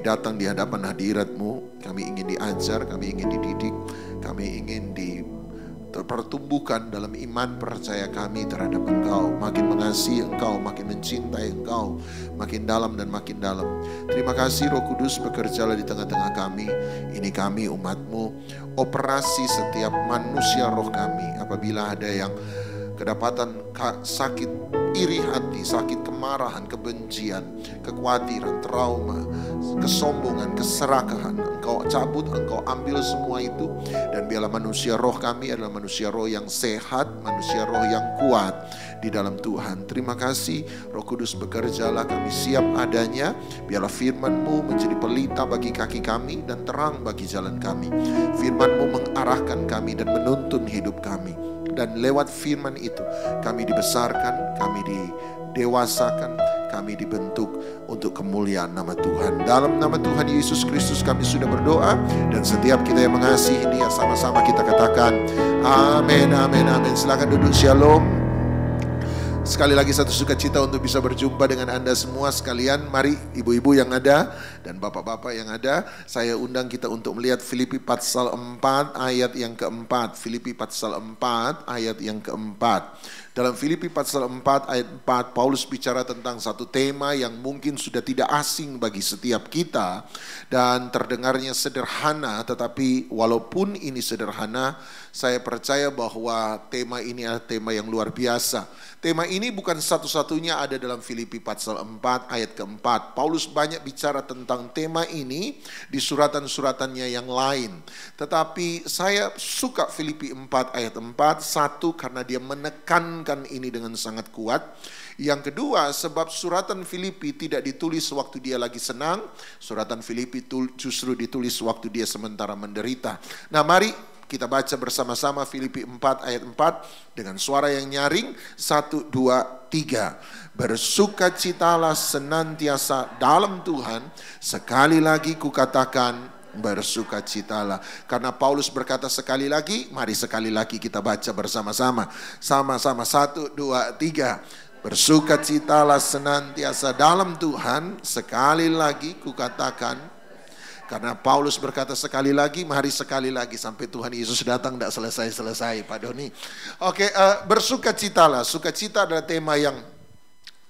datang di hadapan hadirat-Mu, kami ingin diajar, kami ingin dididik, kami ingin terpertumbuhkan dalam iman percaya kami terhadap Engkau. Makin mengasihi Engkau, makin mencintai Engkau, makin dalam dan makin dalam. Terima kasih Roh Kudus, bekerjalah di tengah-tengah kami. Ini kami umat-Mu, operasi setiap manusia roh kami. Apabila ada yang kedapatan sakit iri hati, sakit kemarahan, kebencian, kekhawatiran, trauma, kesombongan, keserakahan, Engkau cabut, Engkau ambil semua itu. Dan biarlah manusia roh kami adalah manusia roh yang sehat, manusia roh yang kuat di dalam Tuhan. Terima kasih Roh Kudus, bekerjalah, kami siap adanya. Biarlah firman-Mu menjadi pelita bagi kaki kami dan terang bagi jalan kami. Firman-Mu mengarahkan kami dan menuntun hidup kami. Dan lewat firman itu kami dibesarkan, kami didewasakan, kami dibentuk untuk kemuliaan nama Tuhan. Dalam nama Tuhan Yesus Kristus kami sudah berdoa, dan setiap kita yang mengasihi Dia sama-sama kita katakan amin, amin, amin. Silakan duduk. Shalom. Sekali lagi satu sukacita untuk bisa berjumpa dengan Anda semua sekalian. Mari ibu-ibu yang ada dan bapak-bapak yang ada, saya undang kita untuk melihat Filipi pasal 4 ayat yang keempat. Filipi pasal 4 ayat yang keempat. Dalam Filipi pasal 4 ayat 4, Paulus bicara tentang satu tema yang mungkin sudah tidak asing bagi setiap kita dan terdengarnya sederhana, tetapi walaupun ini sederhana, saya percaya bahwa tema ini adalah tema yang luar biasa. Tema ini bukan satu-satunya ada dalam Filipi pasal 4 ayat keempat. Paulus banyak bicara tentang tema ini di suratan-suratannya yang lain. Tetapi saya suka Filipi 4 ayat 4, satu karena dia menekankan ini dengan sangat kuat. Yang kedua, sebab suratan Filipi tidak ditulis waktu dia lagi senang. Suratan Filipi justru ditulis waktu dia sementara menderita. Nah, mari kita baca bersama-sama Filipi 4 ayat 4 dengan suara yang nyaring. 1, 2, 3. Bersukacitalah senantiasa dalam Tuhan. Sekali lagi kukatakan, bersukacitalah. Karena Paulus berkata sekali lagi, mari sekali lagi kita baca bersama-sama. Sama-sama 1, 2, 3. Bersukacitalah senantiasa dalam Tuhan. Sekali lagi kukatakan. Karena Paulus berkata sekali lagi, mari sekali lagi sampai Tuhan Yesus datang, tidak selesai-selesai Pak Doni. Oke, bersukacitalah. Sukacita adalah tema yang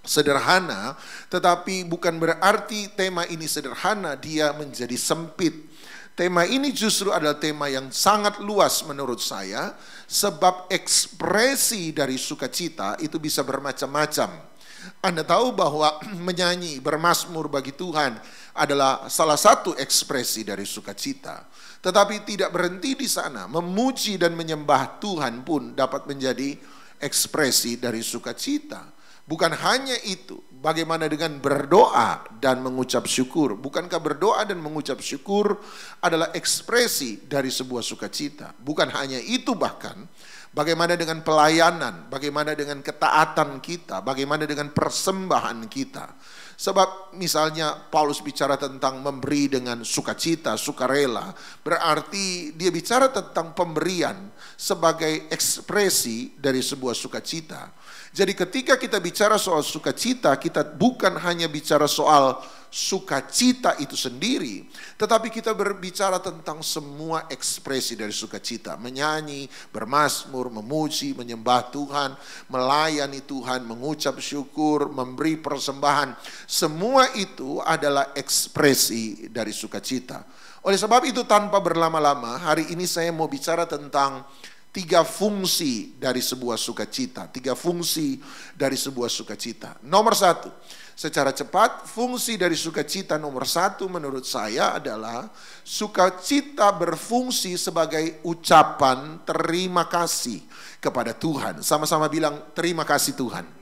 sederhana, tetapi bukan berarti tema ini sederhana, dia menjadi sempit. Tema ini justru adalah tema yang sangat luas menurut saya, sebab ekspresi dari sukacita itu bisa bermacam-macam. Anda tahu bahwa menyanyi, bermazmur bagi Tuhan adalah salah satu ekspresi dari sukacita. Tetapi tidak berhenti di sana, memuji dan menyembah Tuhan pun dapat menjadi ekspresi dari sukacita. Bukan hanya itu, bagaimana dengan berdoa dan mengucap syukur? Bukankah berdoa dan mengucap syukur adalah ekspresi dari sebuah sukacita? Bukan hanya itu, bahkan bagaimana dengan pelayanan, bagaimana dengan ketaatan kita, bagaimana dengan persembahan kita. Sebab misalnya Paulus bicara tentang memberi dengan sukacita, sukarela, berarti dia bicara tentang pemberian sebagai ekspresi dari sebuah sukacita. Jadi ketika kita bicara soal sukacita, kita bukan hanya bicara soal sukacita itu sendiri, tetapi kita berbicara tentang semua ekspresi dari sukacita. Menyanyi, bermazmur, memuji, menyembah Tuhan, melayani Tuhan, mengucap syukur, memberi persembahan. Semua itu adalah ekspresi dari sukacita. Oleh sebab itu, tanpa berlama-lama, hari ini saya mau bicara tentang 3 fungsi dari sebuah sukacita. 3 fungsi dari sebuah sukacita. Nomor 1, secara cepat, fungsi dari sukacita nomor 1 menurut saya adalah sukacita berfungsi sebagai ucapan terima kasih kepada Tuhan. Sama-sama bilang terima kasih Tuhan.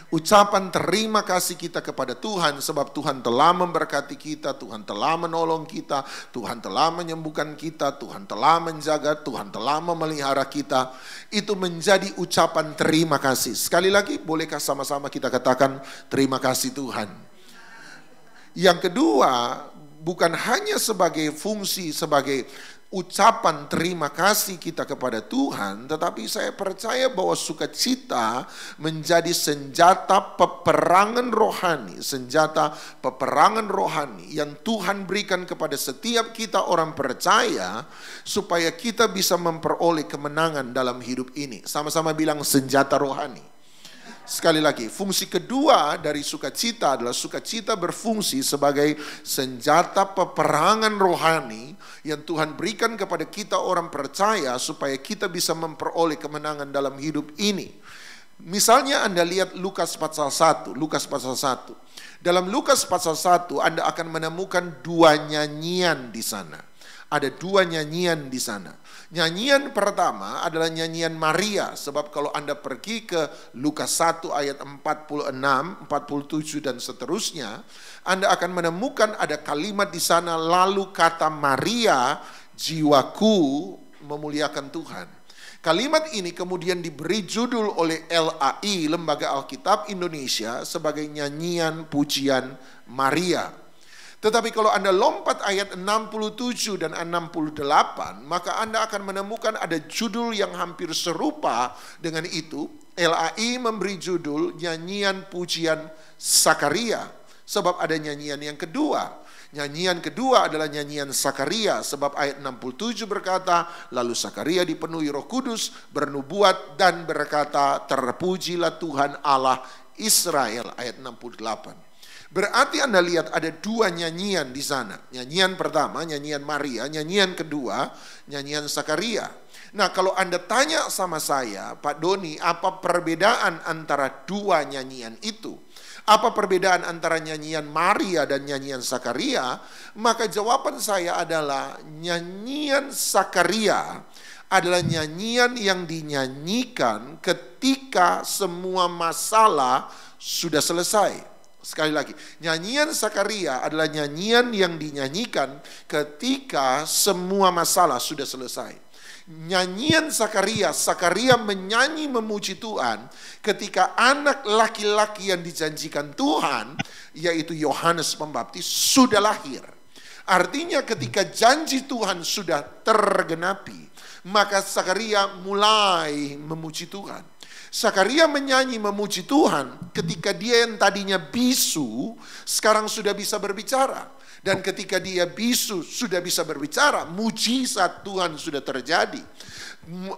Ucapan terima kasih kita kepada Tuhan sebab Tuhan telah memberkati kita, Tuhan telah menolong kita, Tuhan telah menyembuhkan kita, Tuhan telah menjaga, Tuhan telah memelihara kita. Itu menjadi ucapan terima kasih. Sekali lagi, bolehkah sama-sama kita katakan terima kasih Tuhan? Yang kedua, bukan hanya sebagai fungsi, sebagai ucapan terima kasih kita kepada Tuhan, tetapi saya percaya bahwa sukacita menjadi senjata peperangan rohani, senjata peperangan rohani yang Tuhan berikan kepada setiap kita orang percaya supaya kita bisa memperoleh kemenangan dalam hidup ini. Sama-sama bilang senjata rohani. Sekali lagi, fungsi kedua dari sukacita adalah sukacita berfungsi sebagai senjata peperangan rohani yang Tuhan berikan kepada kita orang percaya supaya kita bisa memperoleh kemenangan dalam hidup ini. Misalnya Anda lihat Lukas pasal 1, Lukas pasal 1. Dalam Lukas pasal 1 Anda akan menemukan dua nyanyian di sana. Ada dua nyanyian di sana. Nyanyian pertama adalah nyanyian Maria. Sebab kalau Anda pergi ke Lukas 1 ayat 46, 47 dan seterusnya, Anda akan menemukan ada kalimat di sana, lalu kata Maria, jiwaku memuliakan Tuhan. Kalimat ini kemudian diberi judul oleh LAI, Lembaga Alkitab Indonesia, sebagai nyanyian pujian Maria. Tetapi kalau Anda lompat ayat 67 dan 68, maka Anda akan menemukan ada judul yang hampir serupa dengan itu. LAI memberi judul nyanyian pujian Sakaria. Sebab ada nyanyian yang kedua. Nyanyian kedua adalah nyanyian Sakaria. Sebab ayat 67 berkata, lalu Sakaria dipenuhi Roh Kudus, bernubuat dan berkata, terpujilah Tuhan Allah Israel. Ayat 68. Berarti Anda lihat ada dua nyanyian di sana. Nyanyian pertama, nyanyian Maria. Nyanyian kedua, nyanyian Sakaria. Nah, kalau Anda tanya sama saya, Pak Doni, apa perbedaan antara dua nyanyian itu? Apa perbedaan antara nyanyian Maria dan nyanyian Sakaria? Maka jawaban saya adalah nyanyian Sakaria adalah nyanyian yang dinyanyikan ketika semua masalah sudah selesai. Sekali lagi, nyanyian Sakaria adalah nyanyian yang dinyanyikan ketika semua masalah sudah selesai. Nyanyian Sakaria, Sakaria menyanyi memuji Tuhan ketika anak laki-laki yang dijanjikan Tuhan, yaitu Yohanes Pembaptis, sudah lahir. Artinya ketika janji Tuhan sudah tergenapi, maka Sakaria mulai memuji Tuhan. Sakaria menyanyi memuji Tuhan ketika dia yang tadinya bisu sekarang sudah bisa berbicara. Dan ketika dia bisu sudah bisa berbicara, mujizat Tuhan sudah terjadi.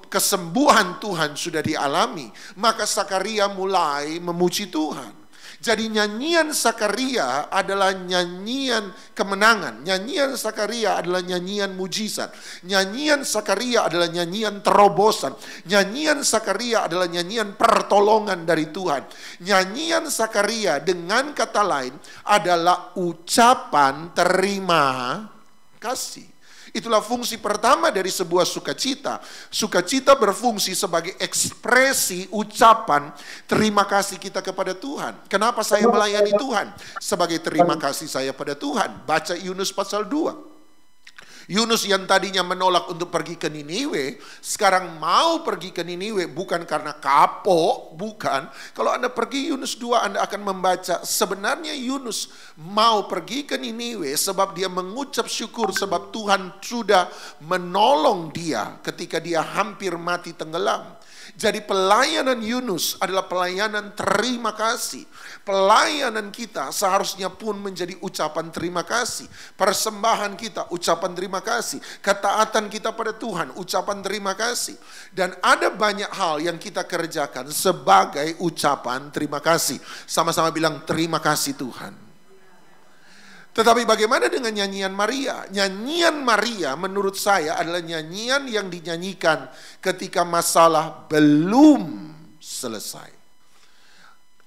Kesembuhan Tuhan sudah dialami. Maka Sakaria mulai memuji Tuhan. Jadi nyanyian Sakaria adalah nyanyian kemenangan. Nyanyian Sakaria adalah nyanyian mujizat. Nyanyian Sakaria adalah nyanyian terobosan. Nyanyian Sakaria adalah nyanyian pertolongan dari Tuhan. Nyanyian Sakaria dengan kata lain adalah ucapan terima kasih. Itulah fungsi pertama dari sebuah sukacita. Sukacita berfungsi sebagai ekspresi ucapan terima kasih kita kepada Tuhan. Kenapa saya melayani Tuhan? Sebagai terima kasih saya pada Tuhan. Baca Yunus pasal 2. Yunus yang tadinya menolak untuk pergi ke Niniwe, sekarang mau pergi ke Niniwe bukan karena kapok, bukan. Kalau Anda pergi Yunus 2, Anda akan membaca sebenarnya Yunus mau pergi ke Niniwe sebab dia mengucap syukur sebab Tuhan sudah menolong dia ketika dia hampir mati tenggelam. Jadi pelayanan Yunus adalah pelayanan terima kasih. Pelayanan kita seharusnya pun menjadi ucapan terima kasih. Persembahan kita ucapan terima kasih. Ketaatan kita pada Tuhan ucapan terima kasih. Dan ada banyak hal yang kita kerjakan sebagai ucapan terima kasih. Sama-sama bilang terima kasih Tuhan. Tetapi bagaimana dengan nyanyian Maria? Nyanyian Maria menurut saya adalah nyanyian yang dinyanyikan ketika masalah belum selesai.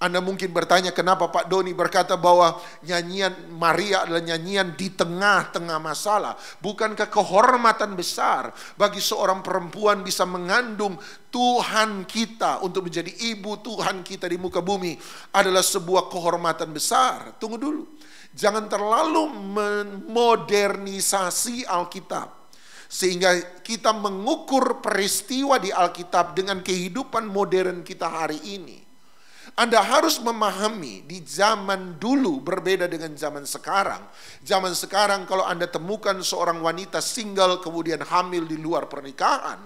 Anda mungkin bertanya kenapa Pak Doni berkata bahwa nyanyian Maria adalah nyanyian di tengah-tengah masalah. Bukankah kehormatan besar bagi seorang perempuan bisa mengandung Tuhan kita untuk menjadi ibu Tuhan kita di muka bumi adalah sebuah kehormatan besar. Tunggu dulu. Jangan terlalu memodernisasi Alkitab. Sehingga kita mengukur peristiwa di Alkitab dengan kehidupan modern kita hari ini. Anda harus memahami di zaman dulu berbeda dengan zaman sekarang. Zaman sekarang kalau Anda temukan seorang wanita single kemudian hamil di luar pernikahan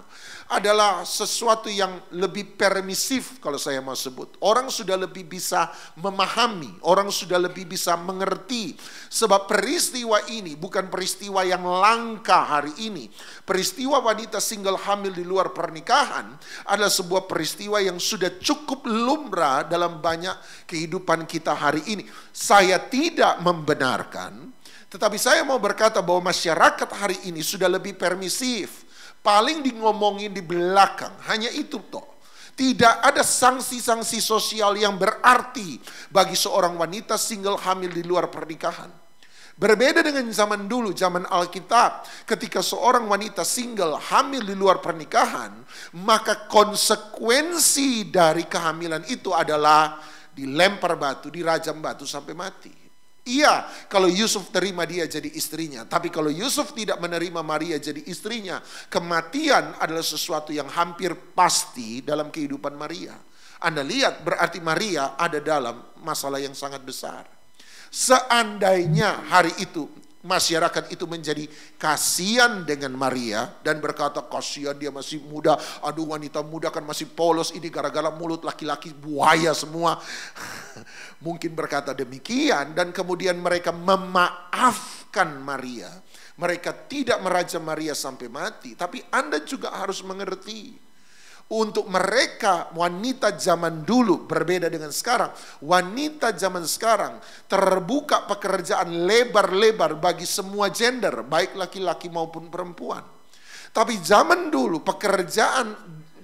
adalah sesuatu yang lebih permisif kalau saya mau sebut. Orang sudah lebih bisa memahami, orang sudah lebih bisa mengerti. Sebab peristiwa ini bukan peristiwa yang langka hari ini. Peristiwa wanita single hamil di luar pernikahan adalah sebuah peristiwa yang sudah cukup lumrah dalam banyak kehidupan kita hari ini. Saya tidak membenarkan, tetapi saya mau berkata bahwa masyarakat hari ini sudah lebih permisif. Paling ngomongin di belakang, hanya itu toh. Tidak ada sanksi-sanksi sosial yang berarti bagi seorang wanita single hamil di luar pernikahan. Berbeda dengan zaman dulu, zaman Alkitab, ketika seorang wanita single hamil di luar pernikahan, maka konsekuensi dari kehamilan itu adalah dilempar batu, dirajam batu sampai mati. Iya, kalau Yusuf terima dia jadi istrinya. Tapi kalau Yusuf tidak menerima Maria jadi istrinya, kematian adalah sesuatu yang hampir pasti dalam kehidupan Maria. Anda lihat, berarti Maria ada dalam masalah yang sangat besar. Seandainya hari itu masyarakat itu menjadi kasihan dengan Maria dan berkata, kasihan dia masih muda, aduh wanita muda kan masih polos, ini gara-gara mulut laki-laki buaya semua. Mungkin berkata demikian dan kemudian mereka memaafkan Maria. Mereka tidak merajam Maria sampai mati. Tapi Anda juga harus mengerti, untuk mereka wanita zaman dulu berbeda dengan sekarang. Wanita zaman sekarang terbuka pekerjaan lebar-lebar bagi semua gender, baik laki-laki maupun perempuan. Tapi zaman dulu pekerjaan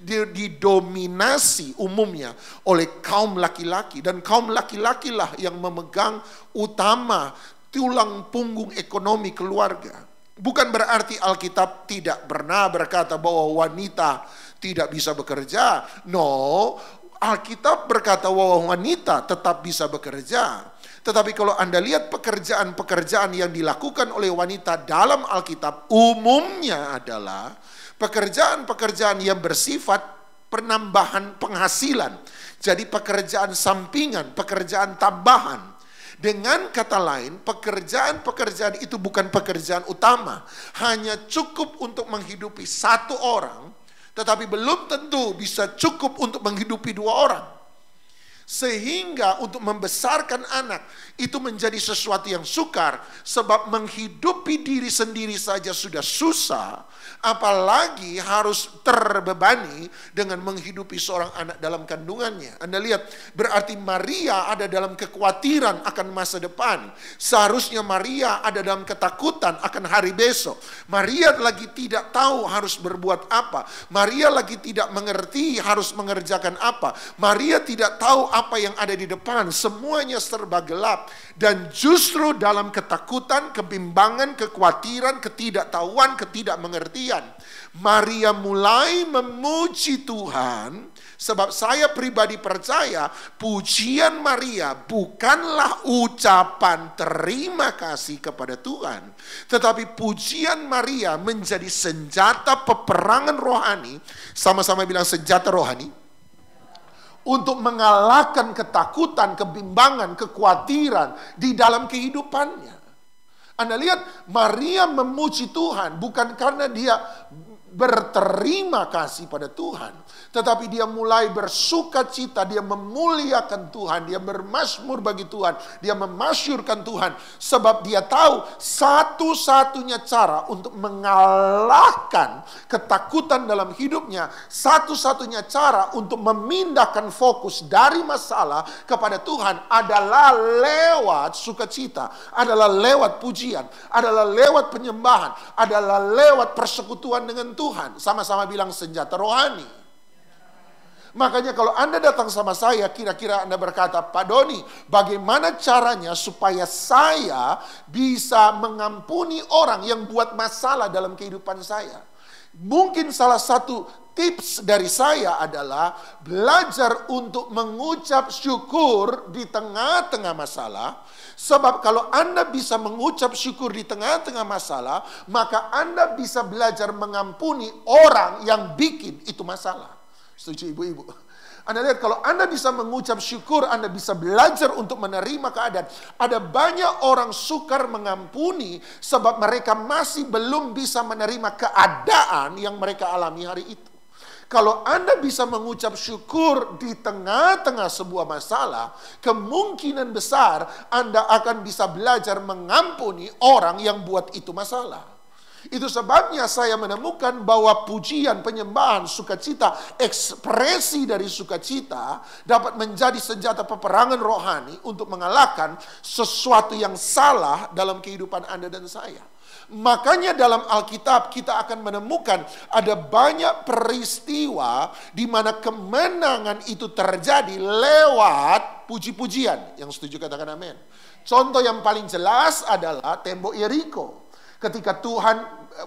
didominasi umumnya oleh kaum laki-laki, dan kaum laki-laki lah yang memegang utama tulang punggung ekonomi keluarga. Bukan berarti Alkitab tidak pernah berkata bahwa wanita tidak bisa bekerja. No, Alkitab berkata bahwa wanita tetap bisa bekerja. Tetapi kalau Anda lihat pekerjaan-pekerjaan yang dilakukan oleh wanita dalam Alkitab umumnya adalah pekerjaan-pekerjaan yang bersifat penambahan penghasilan. Jadi pekerjaan sampingan, pekerjaan tambahan. Dengan kata lain, pekerjaan-pekerjaan itu bukan pekerjaan utama. Hanya cukup untuk menghidupi satu orang, tetapi belum tentu bisa cukup untuk menghidupi dua orang. Sehingga untuk membesarkan anak itu menjadi sesuatu yang sukar. Sebab menghidupi diri sendiri saja sudah susah, apalagi harus terbebani dengan menghidupi seorang anak dalam kandungannya. Anda lihat, berarti Maria ada dalam kekhawatiran akan masa depan. Seharusnya Maria ada dalam ketakutan akan hari besok. Maria lagi tidak tahu harus berbuat apa. Maria lagi tidak mengerti harus mengerjakan apa. Maria tidak tahu apa yang ada di depan. Semuanya serba gelap. Dan justru dalam ketakutan, kebimbangan, kekhawatiran, ketidaktahuan, ketidakmengertian, Maria mulai memuji Tuhan. Sebab saya pribadi percaya pujian Maria bukanlah ucapan terima kasih kepada Tuhan, tetapi pujian Maria menjadi senjata peperangan rohani. Sama-sama bilang senjata rohani. Untuk mengalahkan ketakutan, kebimbangan, kekhawatiran di dalam kehidupannya. Anda lihat, Maria memuji Tuhan bukan karena dia berterima kasih pada Tuhan, tetapi dia mulai bersuka cita, dia memuliakan Tuhan, dia bermazmur bagi Tuhan, dia memasyurkan Tuhan, sebab dia tahu satu-satunya cara untuk mengalahkan ketakutan dalam hidupnya, satu-satunya cara untuk memindahkan fokus dari masalah kepada Tuhan adalah lewat sukacita, adalah lewat pujian, adalah lewat penyembahan, adalah lewat persekutuan dengan Tuhan. Sama-sama bilang senjata rohani. Makanya kalau Anda datang sama saya, kira-kira Anda berkata, Pak Doni, bagaimana caranya supaya saya bisa mengampuni orang yang buat masalah dalam kehidupan saya? Mungkin salah satu tips dari saya adalah belajar untuk mengucap syukur di tengah-tengah masalah. Sebab kalau Anda bisa mengucap syukur di tengah-tengah masalah, maka Anda bisa belajar mengampuni orang yang bikin itu masalah. Setuju ibu-ibu? Anda lihat, kalau Anda bisa mengucap syukur, Anda bisa belajar untuk menerima keadaan. Ada banyak orang sukar mengampuni sebab mereka masih belum bisa menerima keadaan yang mereka alami hari itu. Kalau Anda bisa mengucap syukur di tengah-tengah sebuah masalah, kemungkinan besar Anda akan bisa belajar mengampuni orang yang buat itu masalah. Itu sebabnya saya menemukan bahwa pujian, penyembahan, sukacita, ekspresi dari sukacita dapat menjadi senjata peperangan rohani untuk mengalahkan sesuatu yang salah dalam kehidupan Anda dan saya. Makanya dalam Alkitab kita akan menemukan ada banyak peristiwa di mana kemenangan itu terjadi lewat puji-pujian. Yang setuju katakan amin. Contoh yang paling jelas adalah tembok Yeriko. Ketika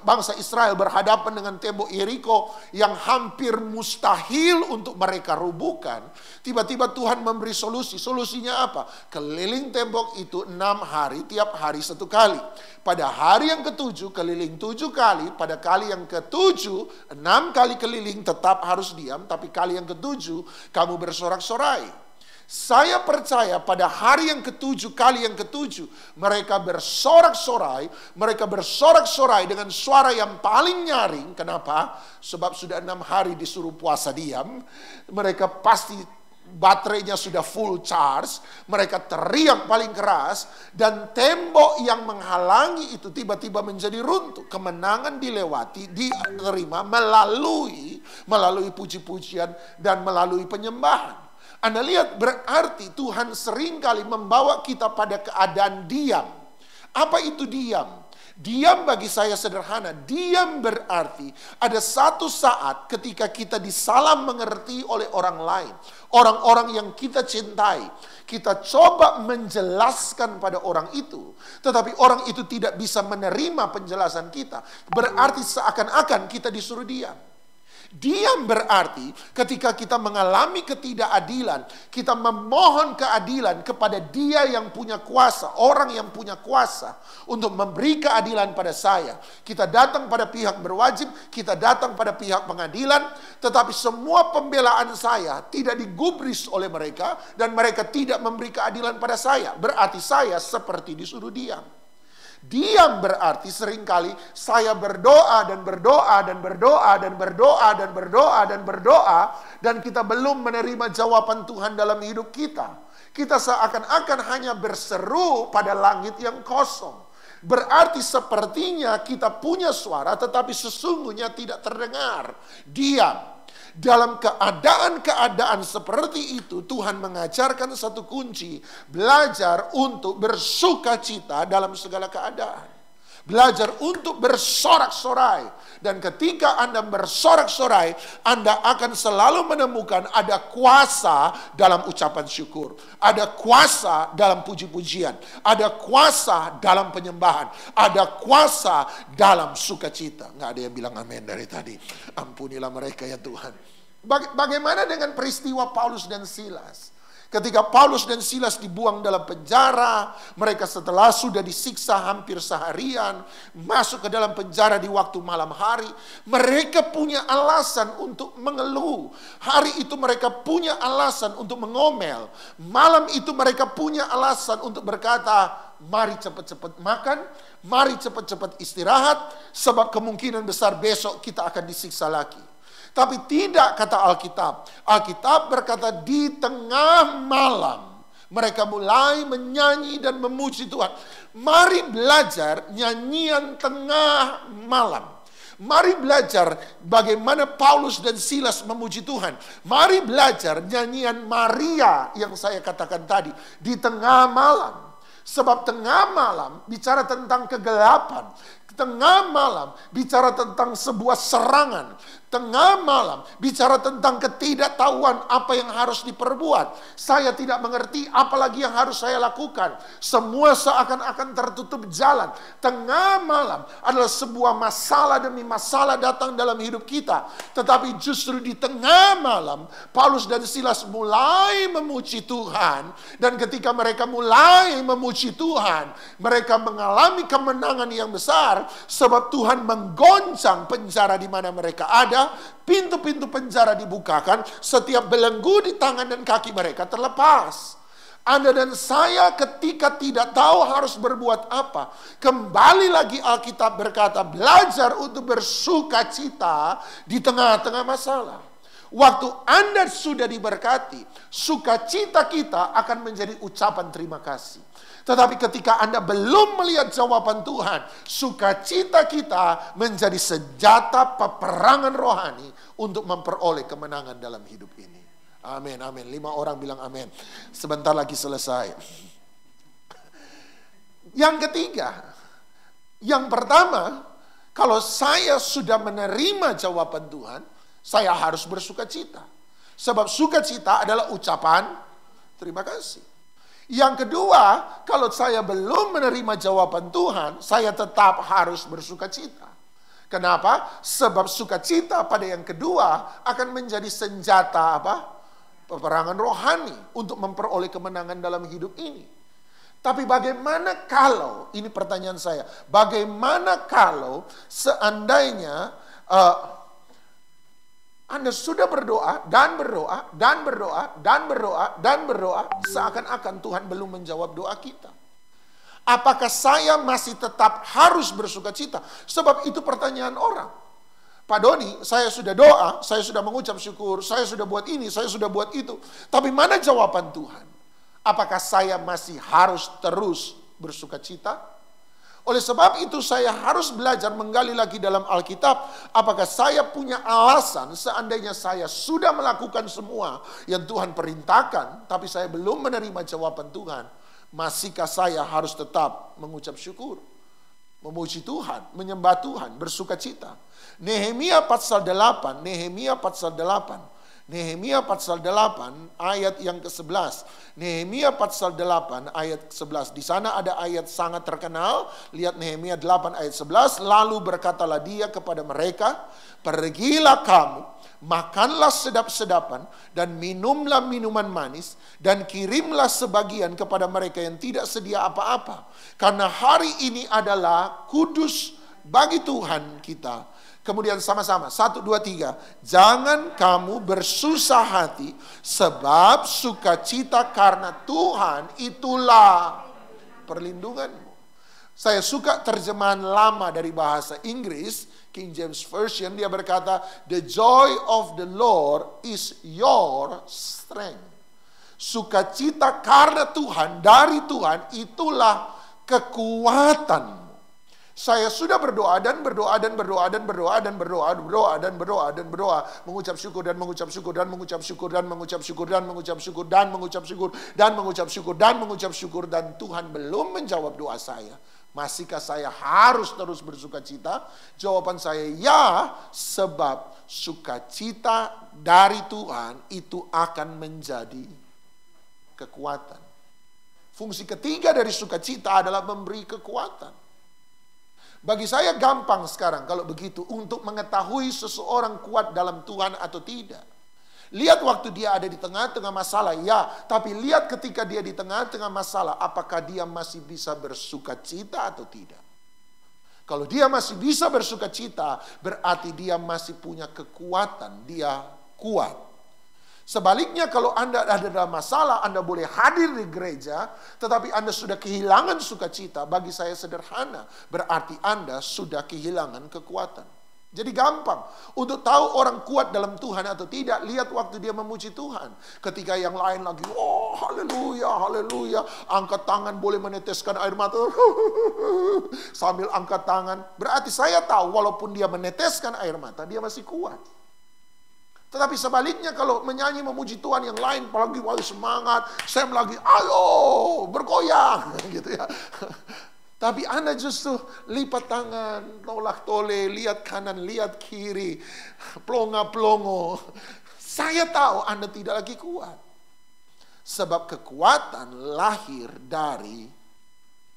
bangsa Israel berhadapan dengan tembok Yeriko yang hampir mustahil untuk mereka rubuhkan, tiba-tiba Tuhan memberi solusi. Solusinya apa? Keliling tembok itu 6 hari, tiap hari 1 kali. Pada hari yang ke-7 keliling 7 kali, pada kali yang ke-7 6 kali keliling tetap harus diam, tapi kali yang ke-7 kamu bersorak-sorai. Saya percaya pada hari yang ke-7, kali yang ke-7, mereka bersorak-sorai. Mereka bersorak-sorai dengan suara yang paling nyaring. Kenapa? Sebab sudah 6 hari disuruh puasa diam. Mereka pasti baterainya sudah full charge. Mereka teriak paling keras. Dan tembok yang menghalangi itu tiba-tiba menjadi runtuh. Kemenangan dilewati, diterima melalui puji-pujian dan melalui penyembahan. Anda lihat, berarti Tuhan seringkali membawa kita pada keadaan diam. Apa itu diam? Diam bagi saya sederhana. Diam berarti ada satu saat ketika kita disalah mengerti oleh orang lain. Orang-orang yang kita cintai. Kita coba menjelaskan pada orang itu. Tetapi orang itu tidak bisa menerima penjelasan kita. Berarti seakan-akan kita disuruh diam. Diam berarti ketika kita mengalami ketidakadilan, kita memohon keadilan kepada Dia yang punya kuasa, orang yang punya kuasa untuk memberi keadilan pada saya. Kita datang pada pihak berwajib, kita datang pada pihak pengadilan, tetapi semua pembelaan saya tidak digubris oleh mereka dan mereka tidak memberi keadilan pada saya. Berarti saya seperti disuruh diam. Diam berarti seringkali saya berdoa dan berdoa dan berdoa dan berdoa dan berdoa dan berdoa dan kita belum menerima jawaban Tuhan dalam hidup kita. Kita seakan-akan hanya berseru pada langit yang kosong. Berarti sepertinya kita punya suara tetapi sesungguhnya tidak terdengar. Diam. Dalam keadaan-keadaan seperti itu, Tuhan mengajarkan satu kunci, belajar untuk bersukacita dalam segala keadaan. Belajar untuk bersorak-sorai. Dan ketika Anda bersorak-sorai, Anda akan selalu menemukan ada kuasa dalam ucapan syukur. Ada kuasa dalam puji-pujian. Ada kuasa dalam penyembahan. Ada kuasa dalam sukacita. Nggak ada yang bilang amin dari tadi. Ampunilah mereka ya Tuhan. Bagaimana dengan peristiwa Paulus dan Silas? Ketika Paulus dan Silas dibuang dalam penjara, mereka setelah sudah disiksa hampir seharian, masuk ke dalam penjara di waktu malam hari, mereka punya alasan untuk mengeluh. Hari itu mereka punya alasan untuk mengomel. Malam itu mereka punya alasan untuk berkata, mari cepat-cepat makan, mari cepat-cepat istirahat, sebab kemungkinan besar besok kita akan disiksa lagi. Tapi tidak kata Alkitab. Alkitab berkata di tengah malam mereka mulai menyanyi dan memuji Tuhan. Mari belajar nyanyian tengah malam. Mari belajar bagaimana Paulus dan Silas memuji Tuhan. Mari belajar nyanyian Maria yang saya katakan tadi di tengah malam. Sebab tengah malam bicara tentang kegelapan. Tengah malam bicara tentang sebuah serangan. Tengah malam bicara tentang ketidaktahuan apa yang harus diperbuat. Saya tidak mengerti apalagi yang harus saya lakukan. Semua seakan-akan tertutup jalan. Tengah malam adalah sebuah masalah demi masalah datang dalam hidup kita. Tetapi justru di tengah malam Paulus dan Silas mulai memuji Tuhan. Dan ketika mereka mulai memuji Tuhan, mereka mengalami kemenangan yang besar. Sebab Tuhan menggoncang penjara di mana mereka ada. saya, pintu-pintu penjara dibukakan, setiap belenggu di tangan dan kaki mereka terlepas. Anda dan saya ketika tidak tahu harus berbuat apa, kembali lagi Alkitab berkata, belajar untuk bersuka cita di tengah-tengah masalah. Waktu Anda sudah diberkati, sukacita kita akan menjadi ucapan terima kasih. Tetapi ketika Anda belum melihat jawaban Tuhan, sukacita kita menjadi senjata peperangan rohani untuk memperoleh kemenangan dalam hidup ini. Amin, amin. 5 orang bilang amin. Sebentar lagi selesai. Yang ketiga, yang pertama, kalau saya sudah menerima jawaban Tuhan, saya harus bersukacita. Sebab sukacita adalah ucapan terima kasih. Yang kedua, kalau saya belum menerima jawaban Tuhan, saya tetap harus bersukacita. Kenapa? Sebab sukacita pada yang kedua akan menjadi senjata apa? Peperangan rohani untuk memperoleh kemenangan dalam hidup ini. Tapi bagaimana kalau, ini pertanyaan saya, bagaimana kalau seandainya Anda sudah berdoa, dan berdoa, dan berdoa, dan berdoa, dan berdoa, seakan-akan Tuhan belum menjawab doa kita. Apakah saya masih tetap harus bersukacita? Sebab itu pertanyaan orang. Pak Doni, saya sudah doa, saya sudah mengucap syukur, saya sudah buat ini, saya sudah buat itu. Tapi mana jawaban Tuhan? Apakah saya masih harus terus bersukacita? Oleh sebab itu saya harus belajar menggali lagi dalam Alkitab. Apakah saya punya alasan seandainya saya sudah melakukan semua yang Tuhan perintahkan, tapi saya belum menerima jawaban Tuhan. Masihkah saya harus tetap mengucap syukur, memuji Tuhan, menyembah Tuhan, bersukacita? Nehemia pasal 8, Nehemia pasal 8, Nehemia pasal 8 ayat yang ke-11. Nehemia pasal 8 ayat 11. Di sana ada ayat sangat terkenal. Lihat Nehemia 8 ayat 11. Lalu berkatalah dia kepada mereka, pergilah kamu, makanlah sedap-sedapan dan minumlah minuman manis dan kirimlah sebagian kepada mereka yang tidak sedia apa-apa. Karena hari ini adalah kudus bagi Tuhan kita. Kemudian sama-sama, 1, 2, 3. Jangan kamu bersusah hati, sebab sukacita karena Tuhan itulah perlindunganmu. Saya suka terjemahan lama dari bahasa Inggris, King James Version, dia berkata, the joy of the Lord is your strength. Sukacita karena Tuhan, dari Tuhan, itulah kekuatanmu. Saya sudah berdoa dan berdoa dan berdoa dan berdoa dan berdoa, berdoa dan berdoa dan berdoa, mengucap syukur dan mengucap syukur dan mengucap syukur dan mengucap syukur dan mengucap syukur dan mengucap syukur dan mengucap syukur dan mengucap syukur, dan Tuhan belum menjawab doa saya. Masihkah saya harus terus bersukacita? Jawaban saya ya, sebab sukacita dari Tuhan itu akan menjadi kekuatan. Fungsi ketiga dari sukacita adalah memberi kekuatan. Bagi saya gampang sekarang kalau begitu untuk mengetahui seseorang kuat dalam Tuhan atau tidak. Lihat waktu dia ada di tengah-tengah masalah, ya. Tapi lihat ketika dia di tengah-tengah masalah, apakah dia masih bisa bersukacita atau tidak. Kalau dia masih bisa bersukacita, berarti dia masih punya kekuatan, dia kuat. Sebaliknya kalau Anda ada dalam masalah, Anda boleh hadir di gereja, tetapi Anda sudah kehilangan sukacita, bagi saya sederhana. Berarti Anda sudah kehilangan kekuatan. Jadi gampang untuk tahu orang kuat dalam Tuhan atau tidak, lihat waktu dia memuji Tuhan. Ketika yang lain lagi, oh haleluya, haleluya, angkat tangan boleh meneteskan air mata, sambil angkat tangan. Berarti saya tahu walaupun dia meneteskan air mata, dia masih kuat. Tetapi sebaliknya kalau menyanyi memuji Tuhan yang lain, apalagi wah semangat, saya lagi ayo bergoyang gitu ya. Tapi Anda justru lipat tangan, tolak tole, lihat kanan, lihat kiri, plonga-plongo. Saya tahu Anda tidak lagi kuat. Sebab kekuatan lahir dari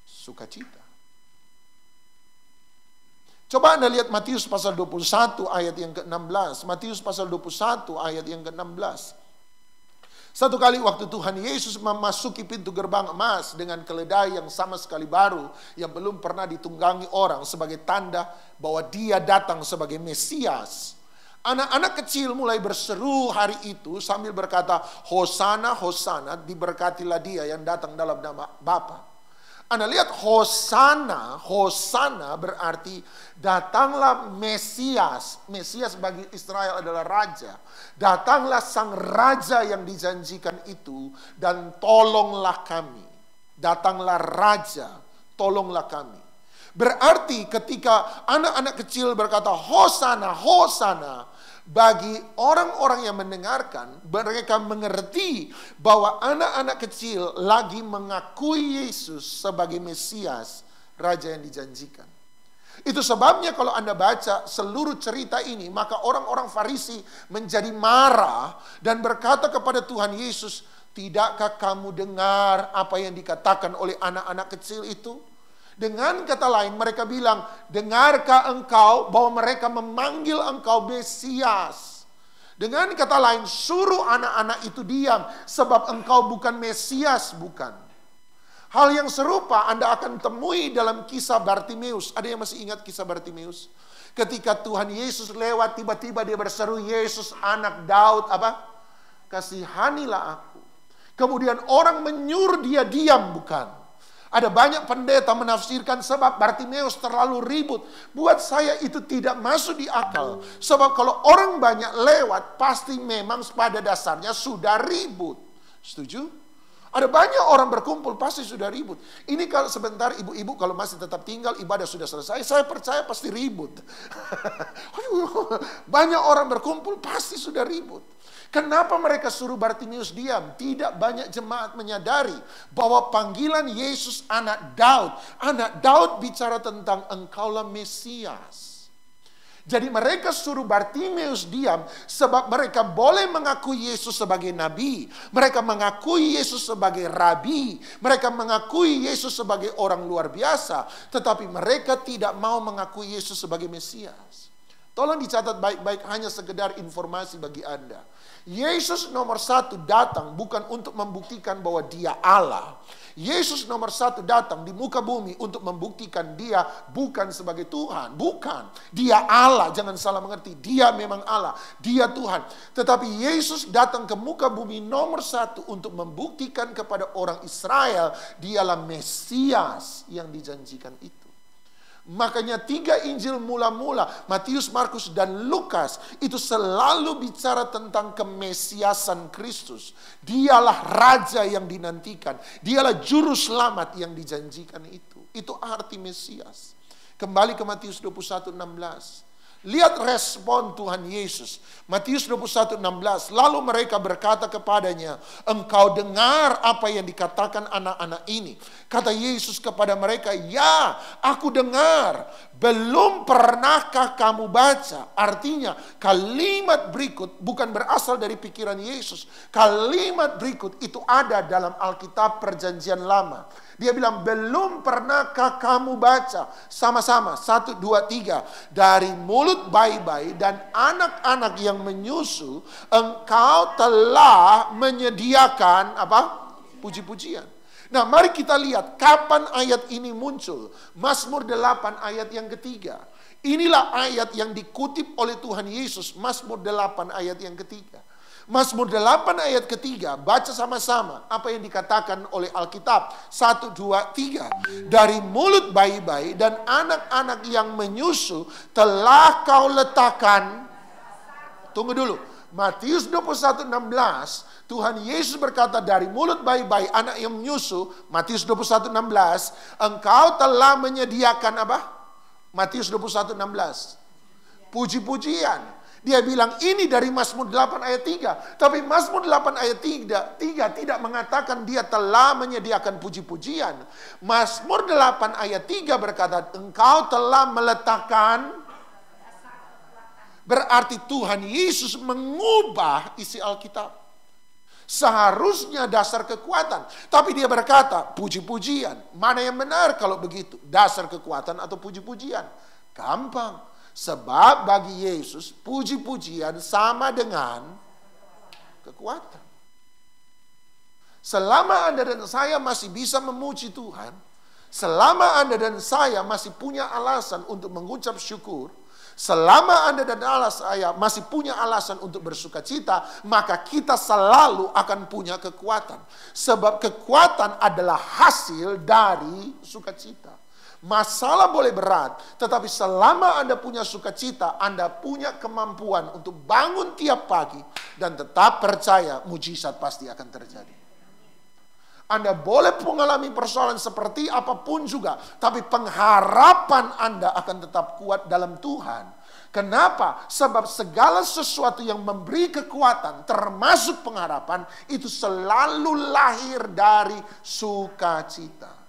sukacita. Coba Anda lihat Matius pasal 21 ayat yang ke-16. Matius pasal 21 ayat yang ke-16. Satu kali waktu Tuhan Yesus memasuki pintu gerbang emas dengan keledai yang sama sekali baru, yang belum pernah ditunggangi orang, sebagai tanda bahwa dia datang sebagai Mesias. Anak-anak kecil mulai berseru hari itu sambil berkata, Hosana, Hosana, diberkatilah dia yang datang dalam nama Bapa. Anda lihat Hosana, Hosana berarti datanglah Mesias. Mesias bagi Israel adalah raja. Datanglah sang raja yang dijanjikan itu dan tolonglah kami. Datanglah raja, tolonglah kami. Berarti ketika anak-anak kecil berkata Hosana, Hosana, bagi orang-orang yang mendengarkan, mereka mengerti bahwa anak-anak kecil lagi mengakui Yesus sebagai Mesias, Raja yang dijanjikan. Itu sebabnya kalau Anda baca seluruh cerita ini, maka orang-orang Farisi menjadi marah dan berkata kepada Tuhan Yesus, tidakkah kamu dengar apa yang dikatakan oleh anak-anak kecil itu? Dengan kata lain mereka bilang, dengarkah engkau bahwa mereka memanggil engkau Mesias? Dengan kata lain, suruh anak-anak itu diam, sebab engkau bukan Mesias, bukan. Hal yang serupa Anda akan temui dalam kisah Bartimeus. Ada yang masih ingat kisah Bartimeus? Ketika Tuhan Yesus lewat, tiba-tiba dia berseru, Yesus anak Daud, apa? Kasihanilah aku. Kemudian orang menyuruh dia diam, bukan. Ada banyak pendeta menafsirkan sebab Bartimeus terlalu ribut. Buat saya itu tidak masuk di akal. Sebab kalau orang banyak lewat, pasti memang pada dasarnya sudah ribut. Setuju? Ada banyak orang berkumpul, pasti sudah ribut. Ini kalau sebentar ibu-ibu kalau masih tetap tinggal, ibadah sudah selesai, saya percaya pasti ribut. Banyak orang berkumpul, pasti sudah ribut. Kenapa mereka suruh Bartimeus diam? Tidak banyak jemaat menyadari bahwa panggilan Yesus anak Daud. Anak Daud bicara tentang engkaulah Mesias. Jadi mereka suruh Bartimeus diam sebab mereka boleh mengakui Yesus sebagai nabi. Mereka mengakui Yesus sebagai rabi. Mereka mengakui Yesus sebagai orang luar biasa. Tetapi mereka tidak mau mengakui Yesus sebagai Mesias. Tolong dicatat baik-baik, hanya sekedar informasi bagi Anda. Yesus nomor satu datang bukan untuk membuktikan bahwa dia Allah. Yesus nomor satu datang di muka bumi untuk membuktikan dia bukan sebagai Tuhan. Bukan. Dia Allah, jangan salah mengerti. Dia memang Allah. Dia Tuhan. Tetapi Yesus datang ke muka bumi nomor satu untuk membuktikan kepada orang Israel dialah Mesias yang dijanjikan itu. Makanya 3 Injil mula-mula, Matius, Markus, dan Lukas, itu selalu bicara tentang kemesiasan Kristus. Dialah Raja yang dinantikan. Dialah Juru Selamat yang dijanjikan itu. Itu arti Mesias. Kembali ke Matius 21:16. Lihat respon Tuhan Yesus. Matius 21:16. Lalu mereka berkata kepadanya, engkau dengar apa yang dikatakan anak-anak ini. Kata Yesus kepada mereka, ya, aku dengar. Belum pernahkah kamu baca? Artinya kalimat berikut bukan berasal dari pikiran Yesus. Kalimat berikut itu ada dalam Alkitab Perjanjian Lama. Dia bilang, belum pernahkah kamu baca? Sama-sama, 1, 2, 3. Dari mulut bayi-bayi dan anak-anak yang menyusu, engkau telah menyediakan apa? Puji-pujian. Nah, mari kita lihat kapan ayat ini muncul. Mazmur 8 ayat yang ketiga. Inilah ayat yang dikutip oleh Tuhan Yesus. Mazmur 8 ayat yang ketiga. Mazmur 8 ayat ketiga, baca sama-sama apa yang dikatakan oleh Alkitab. 1, 2, 3. Dari mulut bayi-bayi dan anak-anak yang menyusu telah kau letakkan. Tunggu dulu. Matius 21:16, Tuhan Yesus berkata dari mulut bayi-bayi anak yang menyusu, Matius 21:16, engkau telah menyediakan apa? Matius 21:16. Puji-pujian. Dia bilang ini dari Mazmur 8 ayat 3. Tapi Mazmur 8 ayat 3 tidak mengatakan dia telah menyediakan puji-pujian. Mazmur 8 ayat 3 berkata, engkau telah meletakkan. Berarti Tuhan Yesus mengubah isi Alkitab. Seharusnya dasar kekuatan. Tapi dia berkata, puji-pujian. Mana yang benar kalau begitu? Dasar kekuatan atau puji-pujian? Gampang. Sebab bagi Yesus puji-pujian sama dengan kekuatan. Selama Anda dan saya masih bisa memuji Tuhan, selama Anda dan saya masih punya alasan untuk mengucap syukur, Selama Anda dan saya masih punya alasan untuk bersuka cita, maka kita selalu akan punya kekuatan. Sebab kekuatan adalah hasil dari sukacita. Masalah boleh berat, tetapi selama Anda punya sukacita, Anda punya kemampuan untuk bangun tiap pagi dan tetap percaya mujizat pasti akan terjadi. Anda boleh mengalami persoalan seperti apapun juga, tapi pengharapan Anda akan tetap kuat dalam Tuhan. Kenapa? Sebab segala sesuatu yang memberi kekuatan, termasuk pengharapan, itu selalu lahir dari sukacita.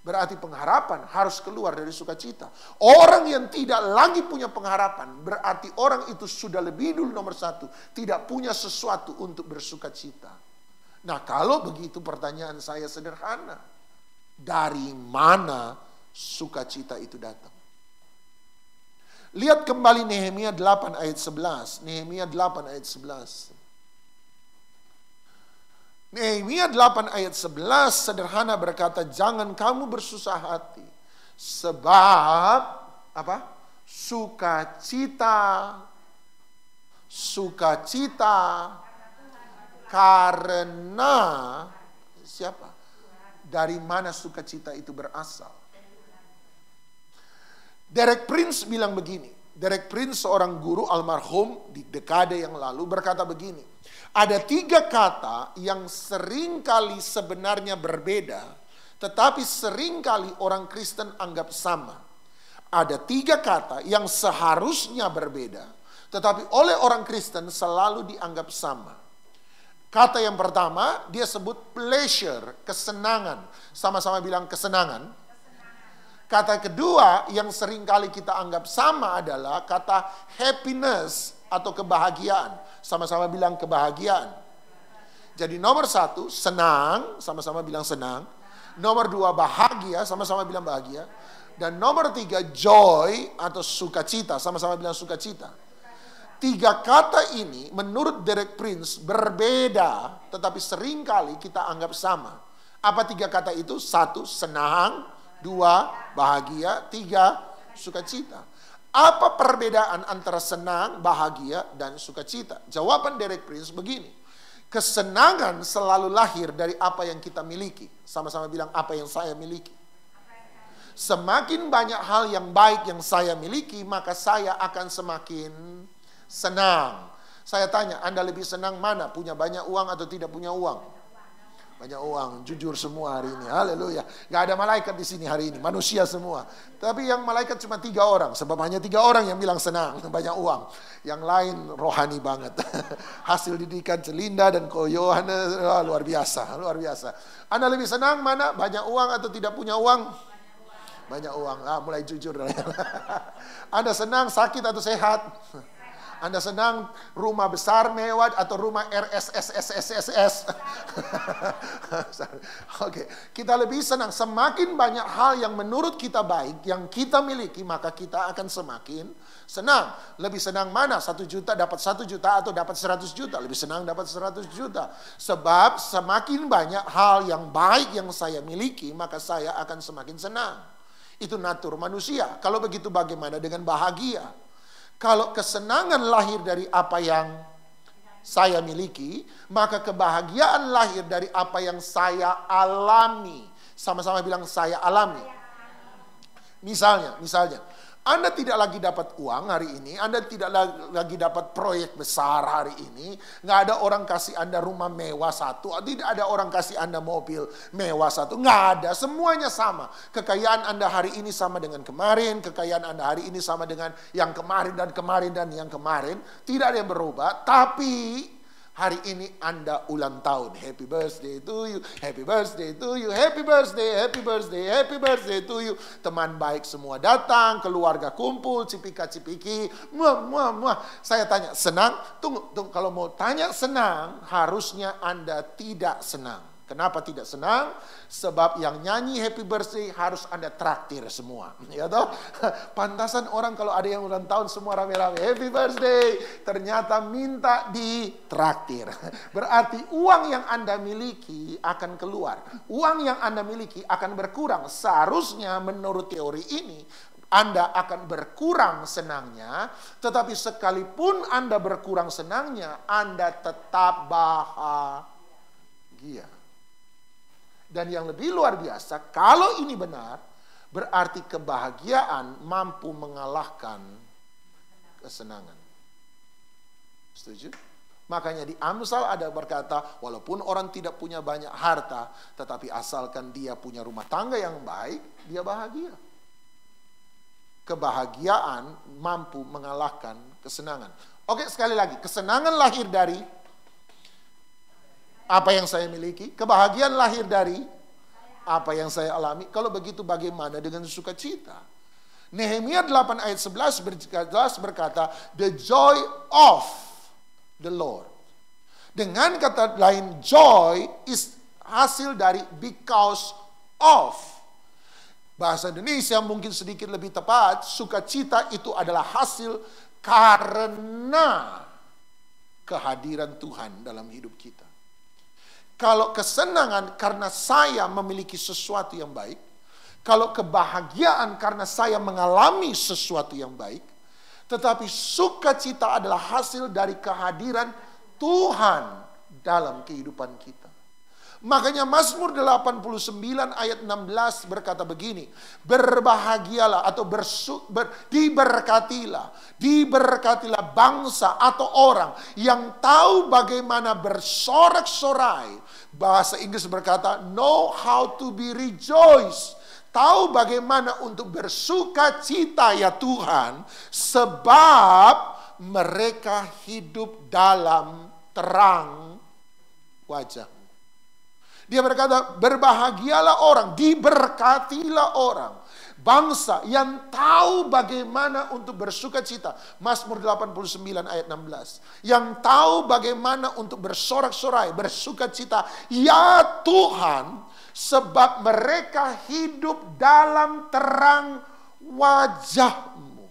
Berarti pengharapan harus keluar dari sukacita. Orang yang tidak lagi punya pengharapan, berarti orang itu sudah lebih dulu nomor satu, tidak punya sesuatu untuk bersukacita. Nah, kalau begitu pertanyaan saya sederhana. Dari mana sukacita itu datang? Lihat kembali Nehemia 8 ayat 11. Nehemia 8 ayat 11. Nehemia 8 ayat 11 sederhana berkata, jangan kamu bersusah hati. Sebab, apa? Sukacita karena siapa? Dari mana sukacita itu berasal? Derek Prince bilang begini. Derek Prince seorang guru almarhum di dekade yang lalu berkata begini. Ada 3 kata yang seringkali sebenarnya berbeda, tetapi seringkali orang Kristen anggap sama. Ada 3 kata yang seharusnya berbeda, tetapi oleh orang Kristen selalu dianggap sama. Kata yang pertama, dia sebut pleasure, kesenangan. Sama-sama bilang kesenangan. Kata kedua yang seringkali kita anggap sama adalah kata happiness atau kebahagiaan. Sama-sama bilang kebahagiaan. Jadi nomor 1, senang, sama-sama bilang senang. Nomor 2, bahagia, sama-sama bilang bahagia. Dan nomor 3, joy atau sukacita, sama-sama bilang sukacita. 3 kata ini menurut Derek Prince berbeda, tetapi seringkali kita anggap sama. Apa 3 kata itu? 1, senang. 2, bahagia. 3, sukacita. Apa perbedaan antara senang, bahagia, dan sukacita? Jawaban Derek Prince begini. Kesenangan selalu lahir dari apa yang kita miliki. Sama-sama bilang apa yang saya miliki. Semakin banyak hal yang baik yang saya miliki, maka saya akan semakin senang. Saya tanya, Anda lebih senang mana? Punya banyak uang atau tidak punya uang? Banyak uang, jujur semua hari ini. Haleluya. Gak ada malaikat di sini hari ini, manusia semua. Tapi yang malaikat cuma 3 orang, sebab hanya 3 orang yang bilang senang, banyak uang. Yang lain rohani banget. Hasil didikan Celinda dan Koyohan, luar biasa, luar biasa. Anda lebih senang mana? Banyak uang atau tidak punya uang? Banyak uang. Mulai jujur. Anda senang sakit atau sehat? Anda senang rumah besar mewah atau rumah RSSSSSS? Oke, kita lebih senang. Semakin banyak hal yang menurut kita baik yang kita miliki, maka kita akan semakin senang. Lebih senang mana? 1 juta dapat 1 juta atau dapat 100 juta? Lebih senang dapat 100 juta. Sebab semakin banyak hal yang baik yang saya miliki, maka saya akan semakin senang. Itu natur manusia. Kalau begitu bagaimana dengan bahagia? Kalau kesenangan lahir dari apa yang saya miliki, maka kebahagiaan lahir dari apa yang saya alami. Sama-sama bilang saya alami. Misalnya, Anda tidak lagi dapat uang hari ini, Anda tidak lagi dapat proyek besar hari ini, nggak ada orang kasih Anda rumah mewah 1, tidak ada orang kasih Anda mobil mewah 1, nggak ada, semuanya sama. Kekayaan Anda hari ini sama dengan kemarin, kekayaan Anda hari ini sama dengan yang kemarin dan kemarin dan yang kemarin, tidak ada yang berubah, tapi hari ini Anda ulang tahun. Happy birthday to you, happy birthday to you, happy birthday, happy birthday, happy birthday to you. Teman baik semua datang, keluarga kumpul, cipika-cipiki. Muah. Saya tanya, senang? Tunggu, kalau mau tanya senang, harusnya Anda tidak senang. Kenapa tidak senang? Sebab yang nyanyi happy birthday harus Anda traktir semua. Ya toh? Pantasan orang kalau ada yang ulang tahun semua rame-rame happy birthday, ternyata minta ditraktir. Berarti uang yang Anda miliki akan keluar. Uang yang Anda miliki akan berkurang. Seharusnya menurut teori ini Anda akan berkurang senangnya, tetapi sekalipun Anda berkurang senangnya, Anda tetap bahagia. Dan yang lebih luar biasa, kalau ini benar, berarti kebahagiaan mampu mengalahkan kesenangan. Setuju? Makanya di Amsal ada berkata, walaupun orang tidak punya banyak harta, tetapi asalkan dia punya rumah tangga yang baik, dia bahagia. Kebahagiaan mampu mengalahkan kesenangan. Oke, sekali lagi, kesenangan lahir dari apa yang saya miliki, kebahagiaan lahir dari apa yang saya alami. Kalau begitu bagaimana dengan sukacita? Nehemia 8 ayat 11 berkata, the joy of the Lord. Dengan kata lain, joy is hasil dari because of. Bahasa Indonesia mungkin sedikit lebih tepat, sukacita itu adalah hasil karena kehadiran Tuhan dalam hidup kita. Kalau kesenangan karena saya memiliki sesuatu yang baik, kalau kebahagiaan karena saya mengalami sesuatu yang baik, tetapi sukacita adalah hasil dari kehadiran Tuhan dalam kehidupan kita. Makanya Mazmur 89 ayat 16 berkata begini, berbahagialah atau diberkatilah bangsa atau orang yang tahu bagaimana bersorak-sorai. Bahasa Inggris berkata, know how to be rejoice. Tahu bagaimana untuk bersuka cita ya Tuhan, sebab mereka hidup dalam terang wajah. Dia berkata, berbahagialah orang, diberkatilah orang, bangsa yang tahu bagaimana untuk bersuka cita. Mazmur 89 ayat 16. Yang tahu bagaimana untuk bersorak-sorai, bersuka cita. Ya Tuhan, sebab mereka hidup dalam terang wajah-Mu.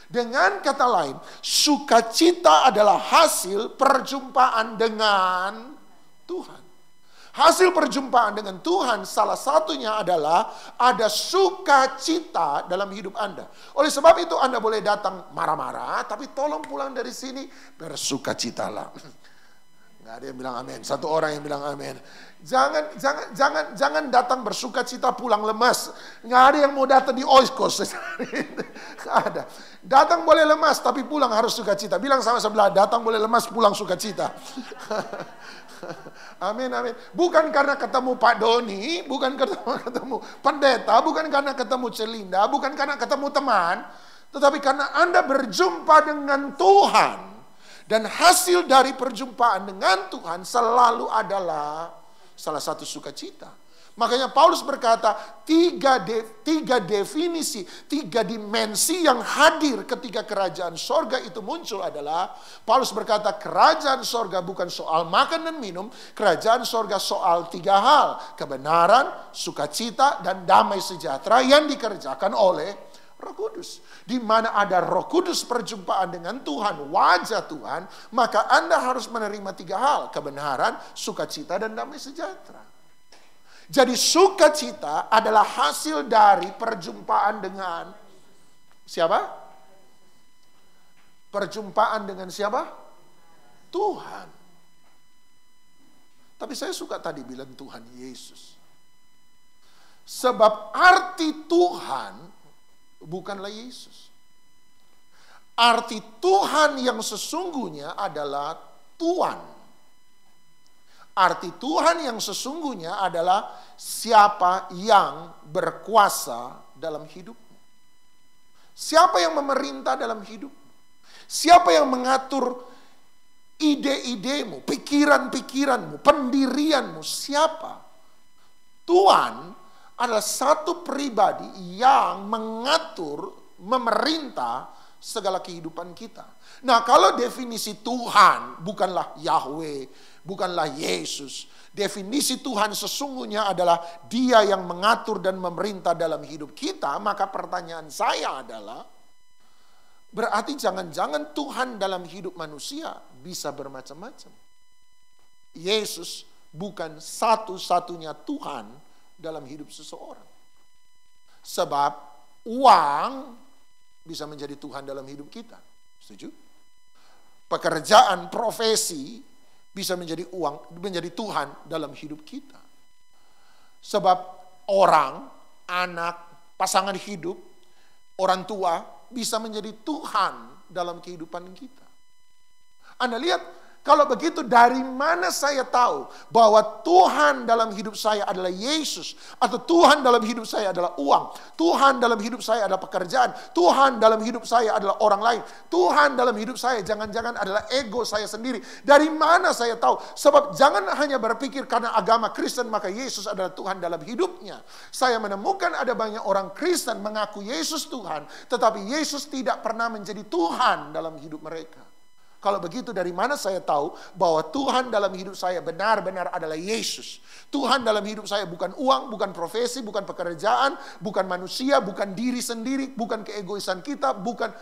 Dengan kata lain, sukacita adalah hasil perjumpaan dengan Tuhan. Hasil perjumpaan dengan Tuhan salah satunya adalah ada sukacita dalam hidup Anda. Oleh sebab itu Anda boleh datang marah-marah, tapi tolong pulang dari sini bersukacitalah. Nggak ada yang bilang amin. Satu orang yang bilang amin. Jangan datang bersukacita pulang lemas. Nggak ada yang mau datang di oikos. Nggak ada. Datang boleh lemas tapi pulang harus sukacita. Bilang sama sebelah, datang boleh lemas pulang sukacita. Amin, amin. Bukan karena ketemu Pak Doni, bukan karena ketemu pendeta, bukan karena ketemu Celinda, bukan karena ketemu teman, tetapi karena Anda berjumpa dengan Tuhan. Dan hasil dari perjumpaan dengan Tuhan selalu adalah salah satu sukacita. Makanya Paulus berkata, tiga definisi, tiga dimensi yang hadir ketika kerajaan sorga itu muncul adalah, Paulus berkata kerajaan sorga bukan soal makan dan minum, kerajaan sorga soal tiga hal, kebenaran, sukacita, dan damai sejahtera yang dikerjakan oleh Roh Kudus. Di mana ada Roh Kudus perjumpaan dengan Tuhan, wajah Tuhan, maka Anda harus menerima tiga hal, kebenaran, sukacita, dan damai sejahtera. Jadi sukacita adalah hasil dari perjumpaan dengan siapa? Perjumpaan dengan siapa? Tuhan. Tapi saya suka tadi bilang Tuhan Yesus. Sebab arti Tuhan bukanlah Yesus. Arti Tuhan yang sesungguhnya adalah Tuan. Arti Tuhan yang sesungguhnya adalah siapa yang berkuasa dalam hidupmu. Siapa yang memerintah dalam hidupmu. Siapa yang mengatur ide-idemu, pikiran-pikiranmu, pendirianmu. Siapa? Tuhan adalah satu pribadi yang mengatur, memerintah segala kehidupan kita. Nah, kalau definisi Tuhan bukanlah Yahweh, bukanlah Yesus. Definisi Tuhan sesungguhnya adalah Dia yang mengatur dan memerintah dalam hidup kita. Maka pertanyaan saya adalah, berarti jangan-jangan Tuhan dalam hidup manusia bisa bermacam-macam. Yesus bukan satu-satunya Tuhan dalam hidup seseorang. Sebab Uang bisa menjadi Tuhan dalam hidup kita. Setuju? Pekerjaan, profesi bisa menjadi Tuhan dalam hidup kita. Sebab orang, anak, pasangan hidup, orang tua bisa menjadi Tuhan dalam kehidupan kita. Anda lihat, kalau begitu dari mana saya tahu bahwa Tuhan dalam hidup saya adalah Yesus, atau Tuhan dalam hidup saya adalah uang, Tuhan dalam hidup saya adalah pekerjaan, Tuhan dalam hidup saya adalah orang lain, Tuhan dalam hidup saya jangan-jangan adalah ego saya sendiri. Dari mana saya tahu? Sebab jangan hanya berpikir karena agama Kristen maka Yesus adalah Tuhan dalam hidupnya. Saya menemukan ada banyak orang Kristen mengaku Yesus Tuhan, tetapi Yesus tidak pernah menjadi Tuhan dalam hidup mereka. Kalau begitu dari mana saya tahu bahwa Tuhan dalam hidup saya benar-benar adalah Yesus. Tuhan dalam hidup saya bukan uang, bukan profesi, bukan pekerjaan, bukan manusia, bukan diri sendiri, bukan keegoisan kita, bukan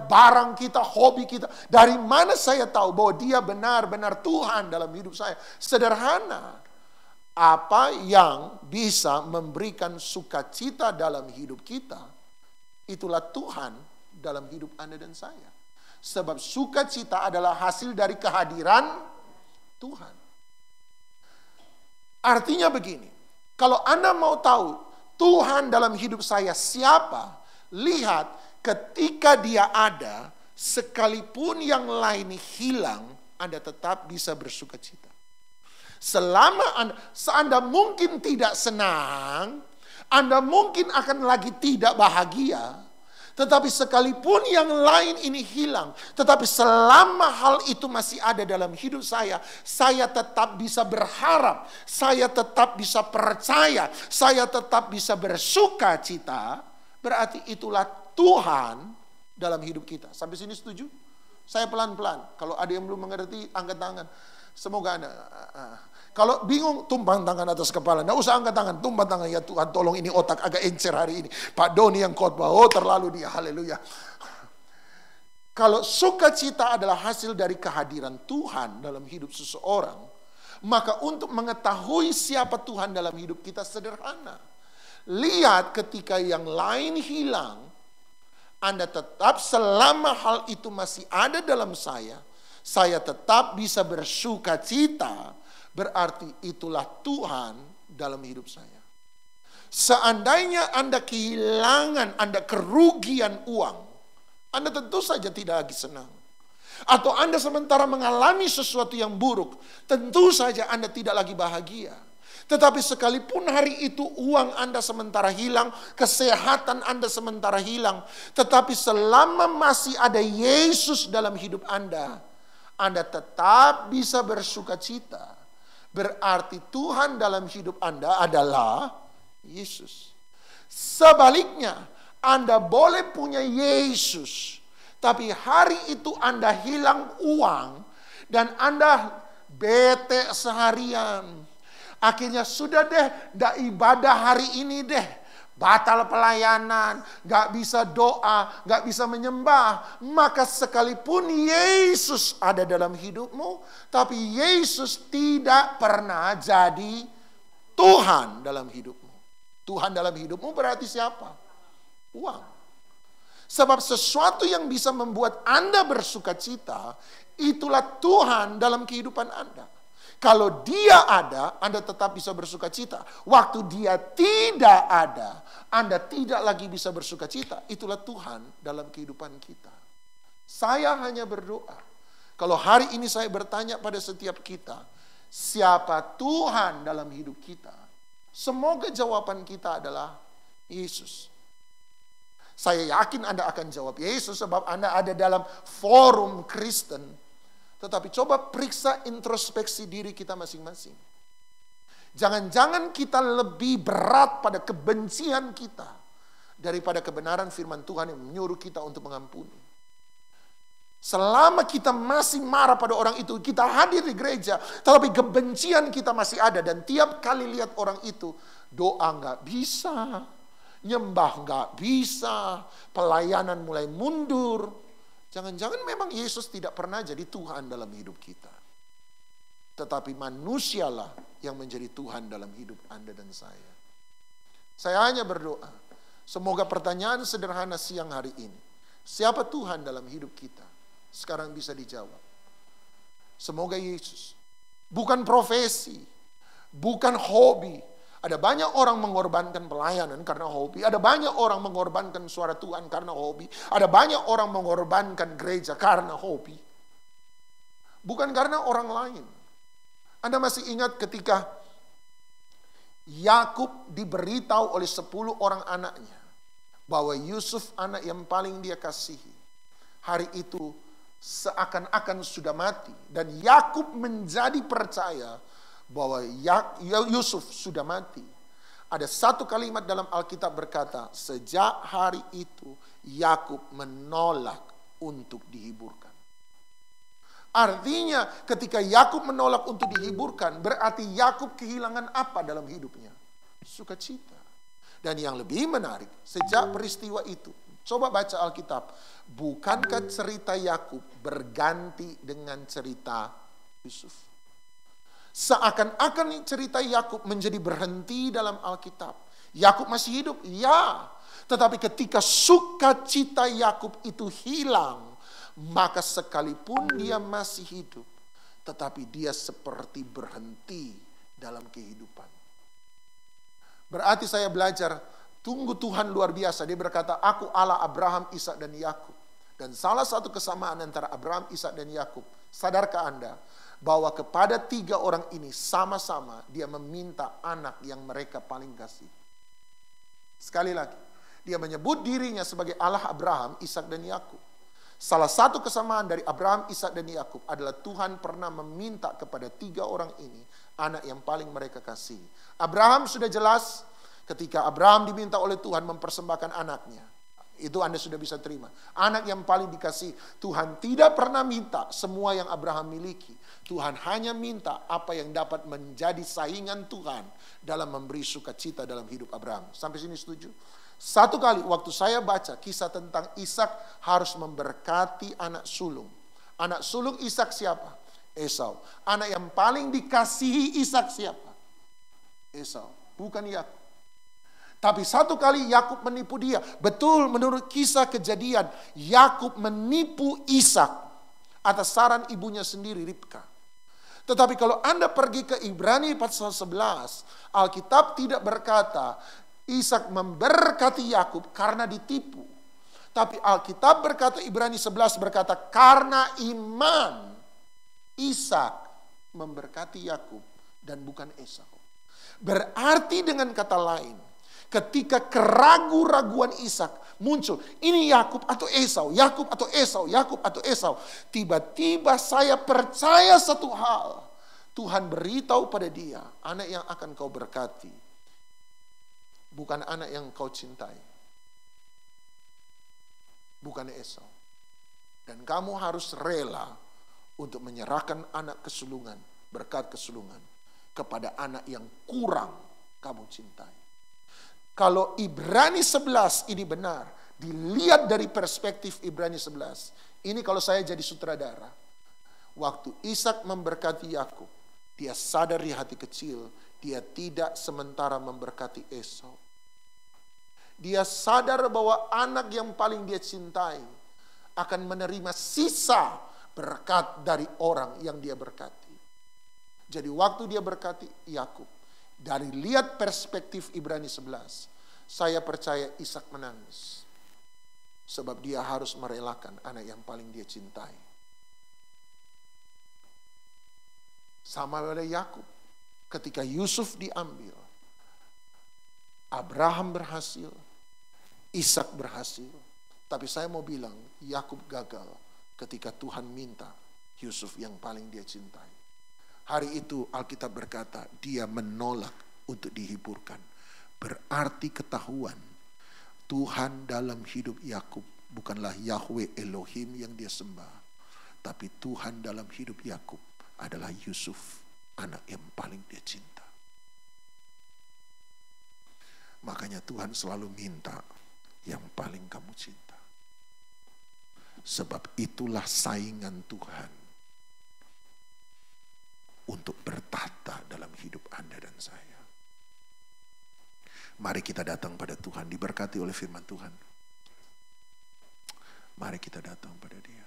barang kita, hobi kita. Dari mana saya tahu bahwa Dia benar-benar Tuhan dalam hidup saya? Sederhana. Apa yang bisa memberikan sukacita dalam hidup kita, itulah Tuhan dalam hidup Anda dan saya. Sebab sukacita adalah hasil dari kehadiran Tuhan. Artinya begini, kalau Anda mau tahu Tuhan dalam hidup saya siapa, lihat ketika Dia ada, sekalipun yang lain hilang, Anda tetap bisa bersukacita. Selama Anda mungkin tidak senang, Anda mungkin akan lagi tidak bahagia, tetapi sekalipun yang lain ini hilang, tetapi selama hal itu masih ada dalam hidup saya tetap bisa berharap, saya tetap bisa percaya, saya tetap bisa bersuka cita, berarti itulah Tuhan dalam hidup kita. Sampai sini setuju? Saya pelan-pelan, kalau ada yang belum mengerti, angkat tangan. Semoga Anda... Kalau bingung, tumpang tangan atas kepala. Nggak usah angkat tangan, tumpang tangan. Ya Tuhan, tolong ini otak agak encer hari ini. Pak Doni yang khotbah, oh terlalu dia, haleluya. Kalau sukacita adalah hasil dari kehadiran Tuhan dalam hidup seseorang, maka untuk mengetahui siapa Tuhan dalam hidup kita sederhana. Lihat ketika yang lain hilang, Anda tetap selama hal itu masih ada dalam saya tetap bisa bersukacita. Berarti itulah Tuhan dalam hidup saya. Seandainya Anda kehilangan, Anda kerugian uang, Anda tentu saja tidak lagi senang. Atau Anda sementara mengalami sesuatu yang buruk, tentu saja Anda tidak lagi bahagia. Tetapi sekalipun hari itu uang Anda sementara hilang, kesehatan Anda sementara hilang, tetapi selama masih ada Yesus dalam hidup Anda tetap bisa bersukacita. Berarti Tuhan dalam hidup Anda adalah Yesus. Sebaliknya, Anda boleh punya Yesus, tapi hari itu Anda hilang uang dan Anda bete seharian. Akhirnya sudah deh, gak ibadah hari ini deh. Batal pelayanan, gak bisa doa, gak bisa menyembah. Maka sekalipun Yesus ada dalam hidupmu, tapi Yesus tidak pernah jadi Tuhan dalam hidupmu. Tuhan dalam hidupmu berarti siapa? Uang. Sebab sesuatu yang bisa membuat Anda bersukacita, itulah Tuhan dalam kehidupan Anda. Kalau Dia ada, Anda tetap bisa bersukacita. Waktu Dia tidak ada, Anda tidak lagi bisa bersukacita. Itulah Tuhan dalam kehidupan kita. Saya hanya berdoa. Kalau hari ini saya bertanya pada setiap kita, siapa Tuhan dalam hidup kita? Semoga jawaban kita adalah Yesus. Saya yakin Anda akan jawab Yesus sebab Anda ada dalam forum Kristen. Tetapi coba periksa introspeksi diri kita masing-masing. Jangan-jangan kita lebih berat pada kebencian kita daripada kebenaran firman Tuhan yang menyuruh kita untuk mengampuni. Selama kita masih marah pada orang itu, kita hadir di gereja, tetapi kebencian kita masih ada. Dan tiap kali lihat orang itu, doa nggak bisa, nyembah nggak bisa, pelayanan mulai mundur. Jangan-jangan memang Yesus tidak pernah jadi Tuhan dalam hidup kita. Tetapi manusialah yang menjadi Tuhan dalam hidup Anda dan saya. Saya hanya berdoa, Semoga pertanyaan sederhana siang hari ini, siapa Tuhan dalam hidup kita, sekarang bisa dijawab. Semoga Yesus. Bukan profesi, bukan hobi. Ada banyak orang mengorbankan pelayanan karena hobi. Ada banyak orang mengorbankan suara Tuhan karena hobi. Ada banyak orang mengorbankan gereja karena hobi. Bukan karena orang lain. Anda masih ingat ketika Yakub diberitahu oleh 10 orang anaknya bahwa Yusuf anak yang paling dia kasihi. Hari itu seakan-akan sudah mati. Dan Yakub menjadi percaya bahwa Yusuf sudah mati. Ada satu kalimat dalam Alkitab berkata, sejak hari itu Yakub menolak untuk dihiburkan. Artinya ketika Yakub menolak untuk dihiburkan, berarti Yakub kehilangan apa dalam hidupnya? Sukacita. Dan yang lebih menarik, sejak peristiwa itu, coba baca Alkitab, bukankah cerita Yakub berganti dengan cerita Yusuf? Seakan-akan cerita Yakub menjadi berhenti dalam Alkitab. Yakub masih hidup, ya. Tetapi ketika sukacita Yakub itu hilang, maka sekalipun dia masih hidup, tetapi dia seperti berhenti dalam kehidupan. Berarti saya belajar, tunggu Tuhan luar biasa. Dia berkata, aku Allah Abraham, Ishak dan Yakub. Dan salah satu kesamaan antara Abraham, Ishak dan Yakub, sadarkah Anda bahwa kepada 3 orang ini sama-sama dia meminta anak yang mereka paling kasih. Sekali lagi, dia menyebut dirinya sebagai Allah Abraham, Ishak dan Yakub. Salah satu kesamaan dari Abraham, Ishak dan Yakub adalah Tuhan pernah meminta kepada 3 orang ini anak yang paling mereka kasih. Abraham sudah jelas ketika Abraham diminta oleh Tuhan mempersembahkan anaknya. Itu Anda sudah bisa terima. Anak yang paling dikasih. Tuhan tidak pernah minta semua yang Abraham miliki. Tuhan hanya minta apa yang dapat menjadi saingan Tuhan dalam memberi sukacita dalam hidup Abraham. Sampai sini setuju? Satu kali waktu saya baca kisah tentang Ishak harus memberkati anak sulung. Anak sulung Ishak siapa? Esau. Anak yang paling dikasihi Ishak siapa? Esau, bukan Yakub. Tapi satu kali Yakub menipu dia. Betul, menurut kisah Kejadian, Yakub menipu Ishak atas saran ibunya sendiri, Ribka. Tetapi kalau Anda pergi ke Ibrani pasal 11, Alkitab tidak berkata Ishak memberkati Yakub karena ditipu. Tapi Alkitab berkata, Ibrani 11 berkata, karena iman Ishak memberkati Yakub dan bukan Esau. Berarti dengan kata lain, ketika keraguan-raguan Ishak muncul, ini Yakub atau Esau, Yakub atau Esau, Yakub atau Esau. Tiba-tiba saya percaya satu hal. Tuhan beritahu pada dia, anak yang akan kau berkati bukan anak yang kau cintai. Bukan Esau. Dan kamu harus rela untuk menyerahkan anak kesulungan, berkat kesulungan, kepada anak yang kurang kamu cintai. Kalau Ibrani 11 ini benar, dilihat dari perspektif Ibrani 11. Ini kalau saya jadi sutradara. Waktu Ishak memberkati Yakub, dia sadar di hati kecil, dia tidak sementara memberkati Esau. Dia sadar bahwa anak yang paling dia cintai akan menerima sisa berkat dari orang yang dia berkati. Jadi waktu dia berkati Yakub, dari lihat perspektif Ibrani 11, saya percaya Ishak menangis. Sebab dia harus merelakan anak yang paling dia cintai. Sama pada Yakub, ketika Yusuf diambil, Abraham berhasil, Ishak berhasil. Tapi saya mau bilang, Yakub gagal ketika Tuhan minta Yusuf yang paling dia cintai. Hari itu Alkitab berkata, dia menolak untuk dihiburkan. Berarti ketahuan, Tuhan dalam hidup Yakub bukanlah Yahweh Elohim yang dia sembah. Tapi Tuhan dalam hidup Yakub adalah Yusuf, anak yang paling dia cinta. Makanya Tuhan selalu minta yang paling kamu cinta. Sebab itulah saingan Tuhan untuk bertata dalam hidup Anda dan saya. Mari kita datang pada Tuhan, diberkati oleh firman Tuhan. Mari kita datang pada Dia.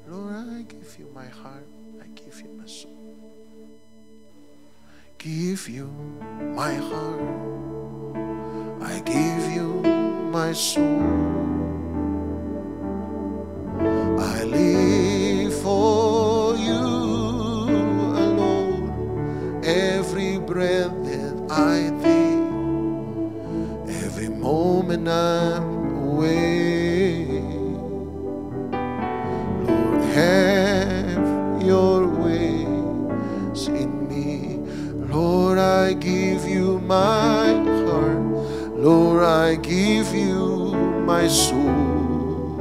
Lord, I give you my heart, I give you my soul. Give you my heart, I give you my soul. I live for you alone. Every breath that I take, every moment I'm away. Lord, have your ways in me. Lord, I give you my heart. Lord, I give you my soul.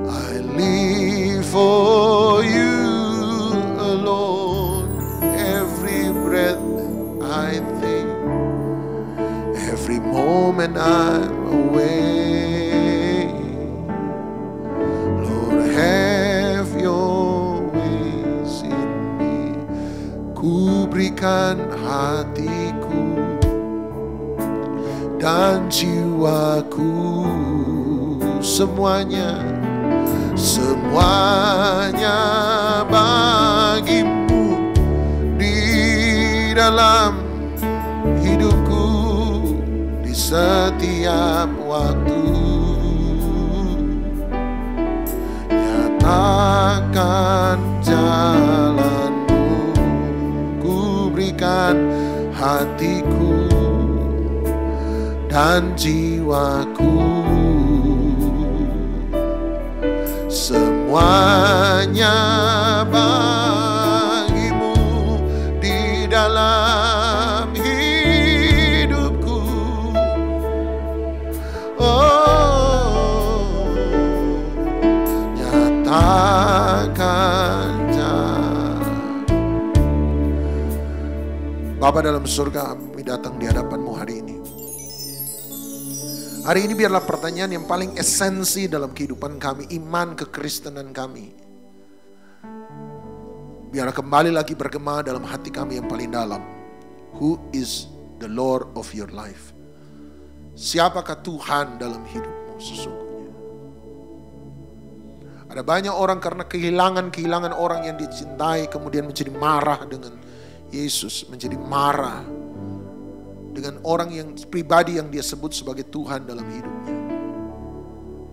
I live for you alone. Every breath I take, every moment I'm away. Lord, have your ways in me. Ku berikan hatiku dan jiwaku, semuanya, semuanya bagimu. Di dalam hidupku, di setiap waktu, nyatakan jalanmu. Ku berikan hatiku dan jiwaku, semuanya bagimu. Di dalam hidupku, oh, nyatakan Bapa dalam surga, kami datang di hadapan-Mu hari ini. Hari ini biarlah pertanyaan yang paling esensi dalam kehidupan kami, iman kekristenan kami. Biarlah kembali lagi bergema dalam hati kami yang paling dalam. Who is the Lord of your life? Siapakah Tuhan dalam hidupmu sesungguhnya? Ada banyak orang karena kehilangan orang yang dicintai kemudian menjadi marah dengan Yesus, menjadi marah dengan orang yang pribadi yang dia sebut sebagai Tuhan dalam hidupnya.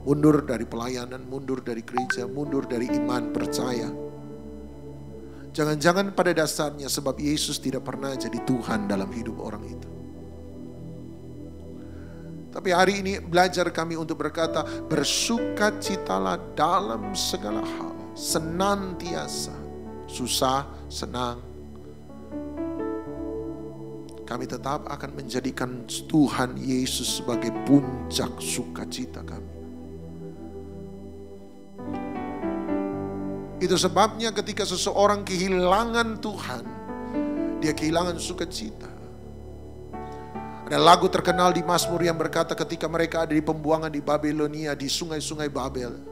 Mundur dari pelayanan, mundur dari gereja, mundur dari iman percaya. Jangan-jangan pada dasarnya sebab Yesus tidak pernah jadi Tuhan dalam hidup orang itu. Tapi hari ini belajar kami untuk berkata, bersukacitalah dalam segala hal, senantiasa, susah, senang. Kami tetap akan menjadikan Tuhan Yesus sebagai puncak sukacita kami. Itu sebabnya ketika seseorang kehilangan Tuhan, dia kehilangan sukacita. Ada lagu terkenal di Mazmur yang berkata ketika mereka ada di pembuangan di Babilonia, di sungai-sungai Babel,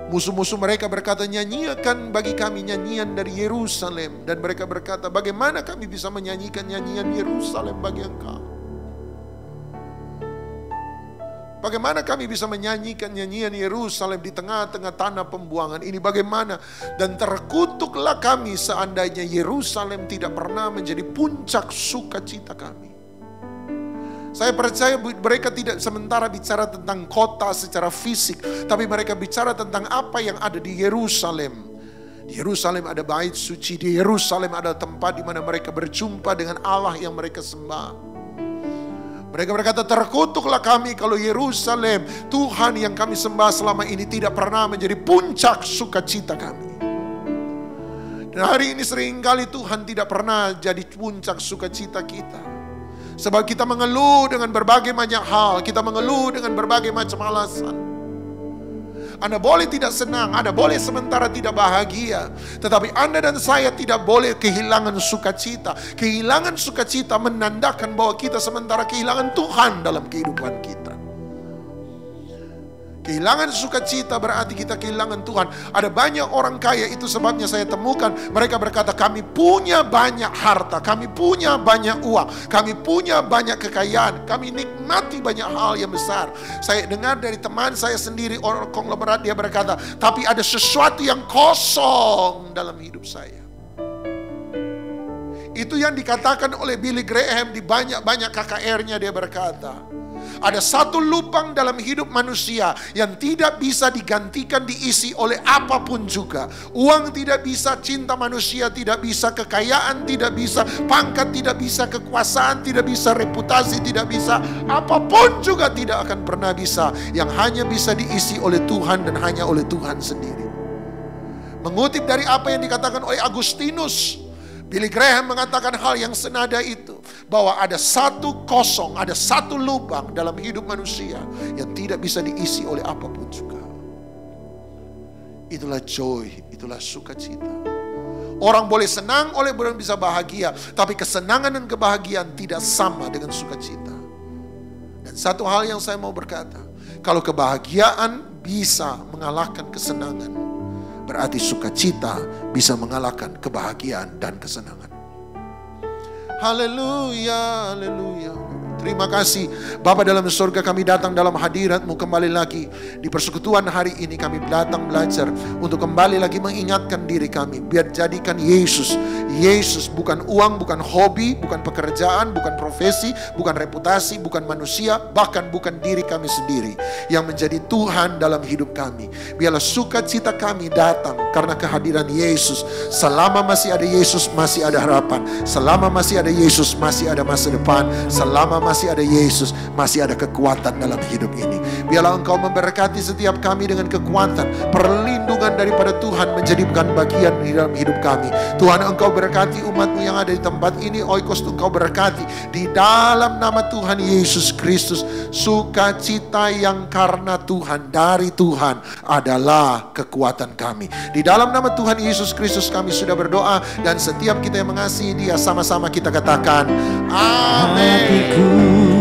musuh-musuh mereka berkata, nyanyikan bagi kami nyanyian dari Yerusalem. Dan mereka berkata, bagaimana kami bisa menyanyikan nyanyian Yerusalem bagi Engkau? Bagaimana kami bisa menyanyikan nyanyian Yerusalem di tengah-tengah tanah pembuangan ini? Bagaimana? Dan terkutuklah kami seandainya Yerusalem tidak pernah menjadi puncak sukacita kami. Saya percaya mereka tidak sementara bicara tentang kota secara fisik, tapi mereka bicara tentang apa yang ada di Yerusalem. Di Yerusalem ada bait suci, di Yerusalem ada tempat di mana mereka berjumpa dengan Allah yang mereka sembah. Mereka berkata, terkutuklah kami kalau Yerusalem, Tuhan yang kami sembah selama ini tidak pernah menjadi puncak sukacita kami. Dan hari ini seringkali Tuhan tidak pernah jadi puncak sukacita kita. Sebab kita mengeluh dengan berbagai banyak hal. Kita mengeluh dengan berbagai macam alasan. Anda boleh tidak senang, Anda boleh sementara tidak bahagia. Tetapi Anda dan saya tidak boleh kehilangan sukacita. Kehilangan sukacita menandakan bahwa kita sementara kehilangan Tuhan dalam kehidupan kita. Kehilangan sukacita berarti kita kehilangan Tuhan. Ada banyak orang kaya, itu sebabnya saya temukan mereka berkata, kami punya banyak harta, kami punya banyak uang, kami punya banyak kekayaan, kami nikmati banyak hal yang besar. Saya dengar dari teman saya sendiri, orang konglomerat, dia berkata, tapi ada sesuatu yang kosong dalam hidup saya. Itu yang dikatakan oleh Billy Graham di banyak-banyak KKR-nya. Dia berkata, ada satu lubang dalam hidup manusia yang tidak bisa digantikan, diisi oleh apapun juga. Uang tidak bisa, cinta manusia tidak bisa, kekayaan tidak bisa, pangkat tidak bisa, kekuasaan tidak bisa, reputasi tidak bisa, apapun juga tidak akan pernah bisa. Yang hanya bisa diisi oleh Tuhan dan hanya oleh Tuhan sendiri. Mengutip dari apa yang dikatakan oleh Agustinus, Billy Graham mengatakan hal yang senada itu, bahwa ada satu kosong, ada satu lubang dalam hidup manusia yang tidak bisa diisi oleh apapun juga. Itulah joy, itulah sukacita. Orang boleh senang, orang bisa bahagia, tapi kesenangan dan kebahagiaan tidak sama dengan sukacita. Dan satu hal yang saya mau berkata, kalau kebahagiaan bisa mengalahkan kesenangan, berarti sukacita bisa mengalahkan kebahagiaan dan kesenangan. Haleluya, haleluya. Terima kasih Bapa dalam surga, kami datang dalam hadirat-Mu kembali lagi. Di persekutuan hari ini kami datang belajar untuk kembali lagi mengingatkan diri kami. Biar jadikan Yesus. Yesus bukan uang, bukan hobi, bukan pekerjaan, bukan profesi, bukan reputasi, bukan manusia, bahkan bukan diri kami sendiri yang menjadi Tuhan dalam hidup kami. Biarlah sukacita kami datang karena kehadiran Yesus. Selama masih ada Yesus, masih ada harapan. Selama masih ada Yesus, masih ada masa depan. Selama masih ada Yesus, masih ada kekuatan dalam hidup ini. Biarlah Engkau memberkati setiap kami dengan kekuatan, perlindungan daripada Tuhan menjadi bukan bagian di dalam hidup kami. Tuhan, Engkau berkati umat-Mu yang ada di tempat ini. Oikos, Engkau berkati di dalam nama Tuhan Yesus Kristus. Sukacita yang karena Tuhan, dari Tuhan adalah kekuatan kami. Di dalam nama Tuhan Yesus Kristus kami sudah berdoa, dan setiap kita yang mengasihi Dia sama-sama kita katakan amin.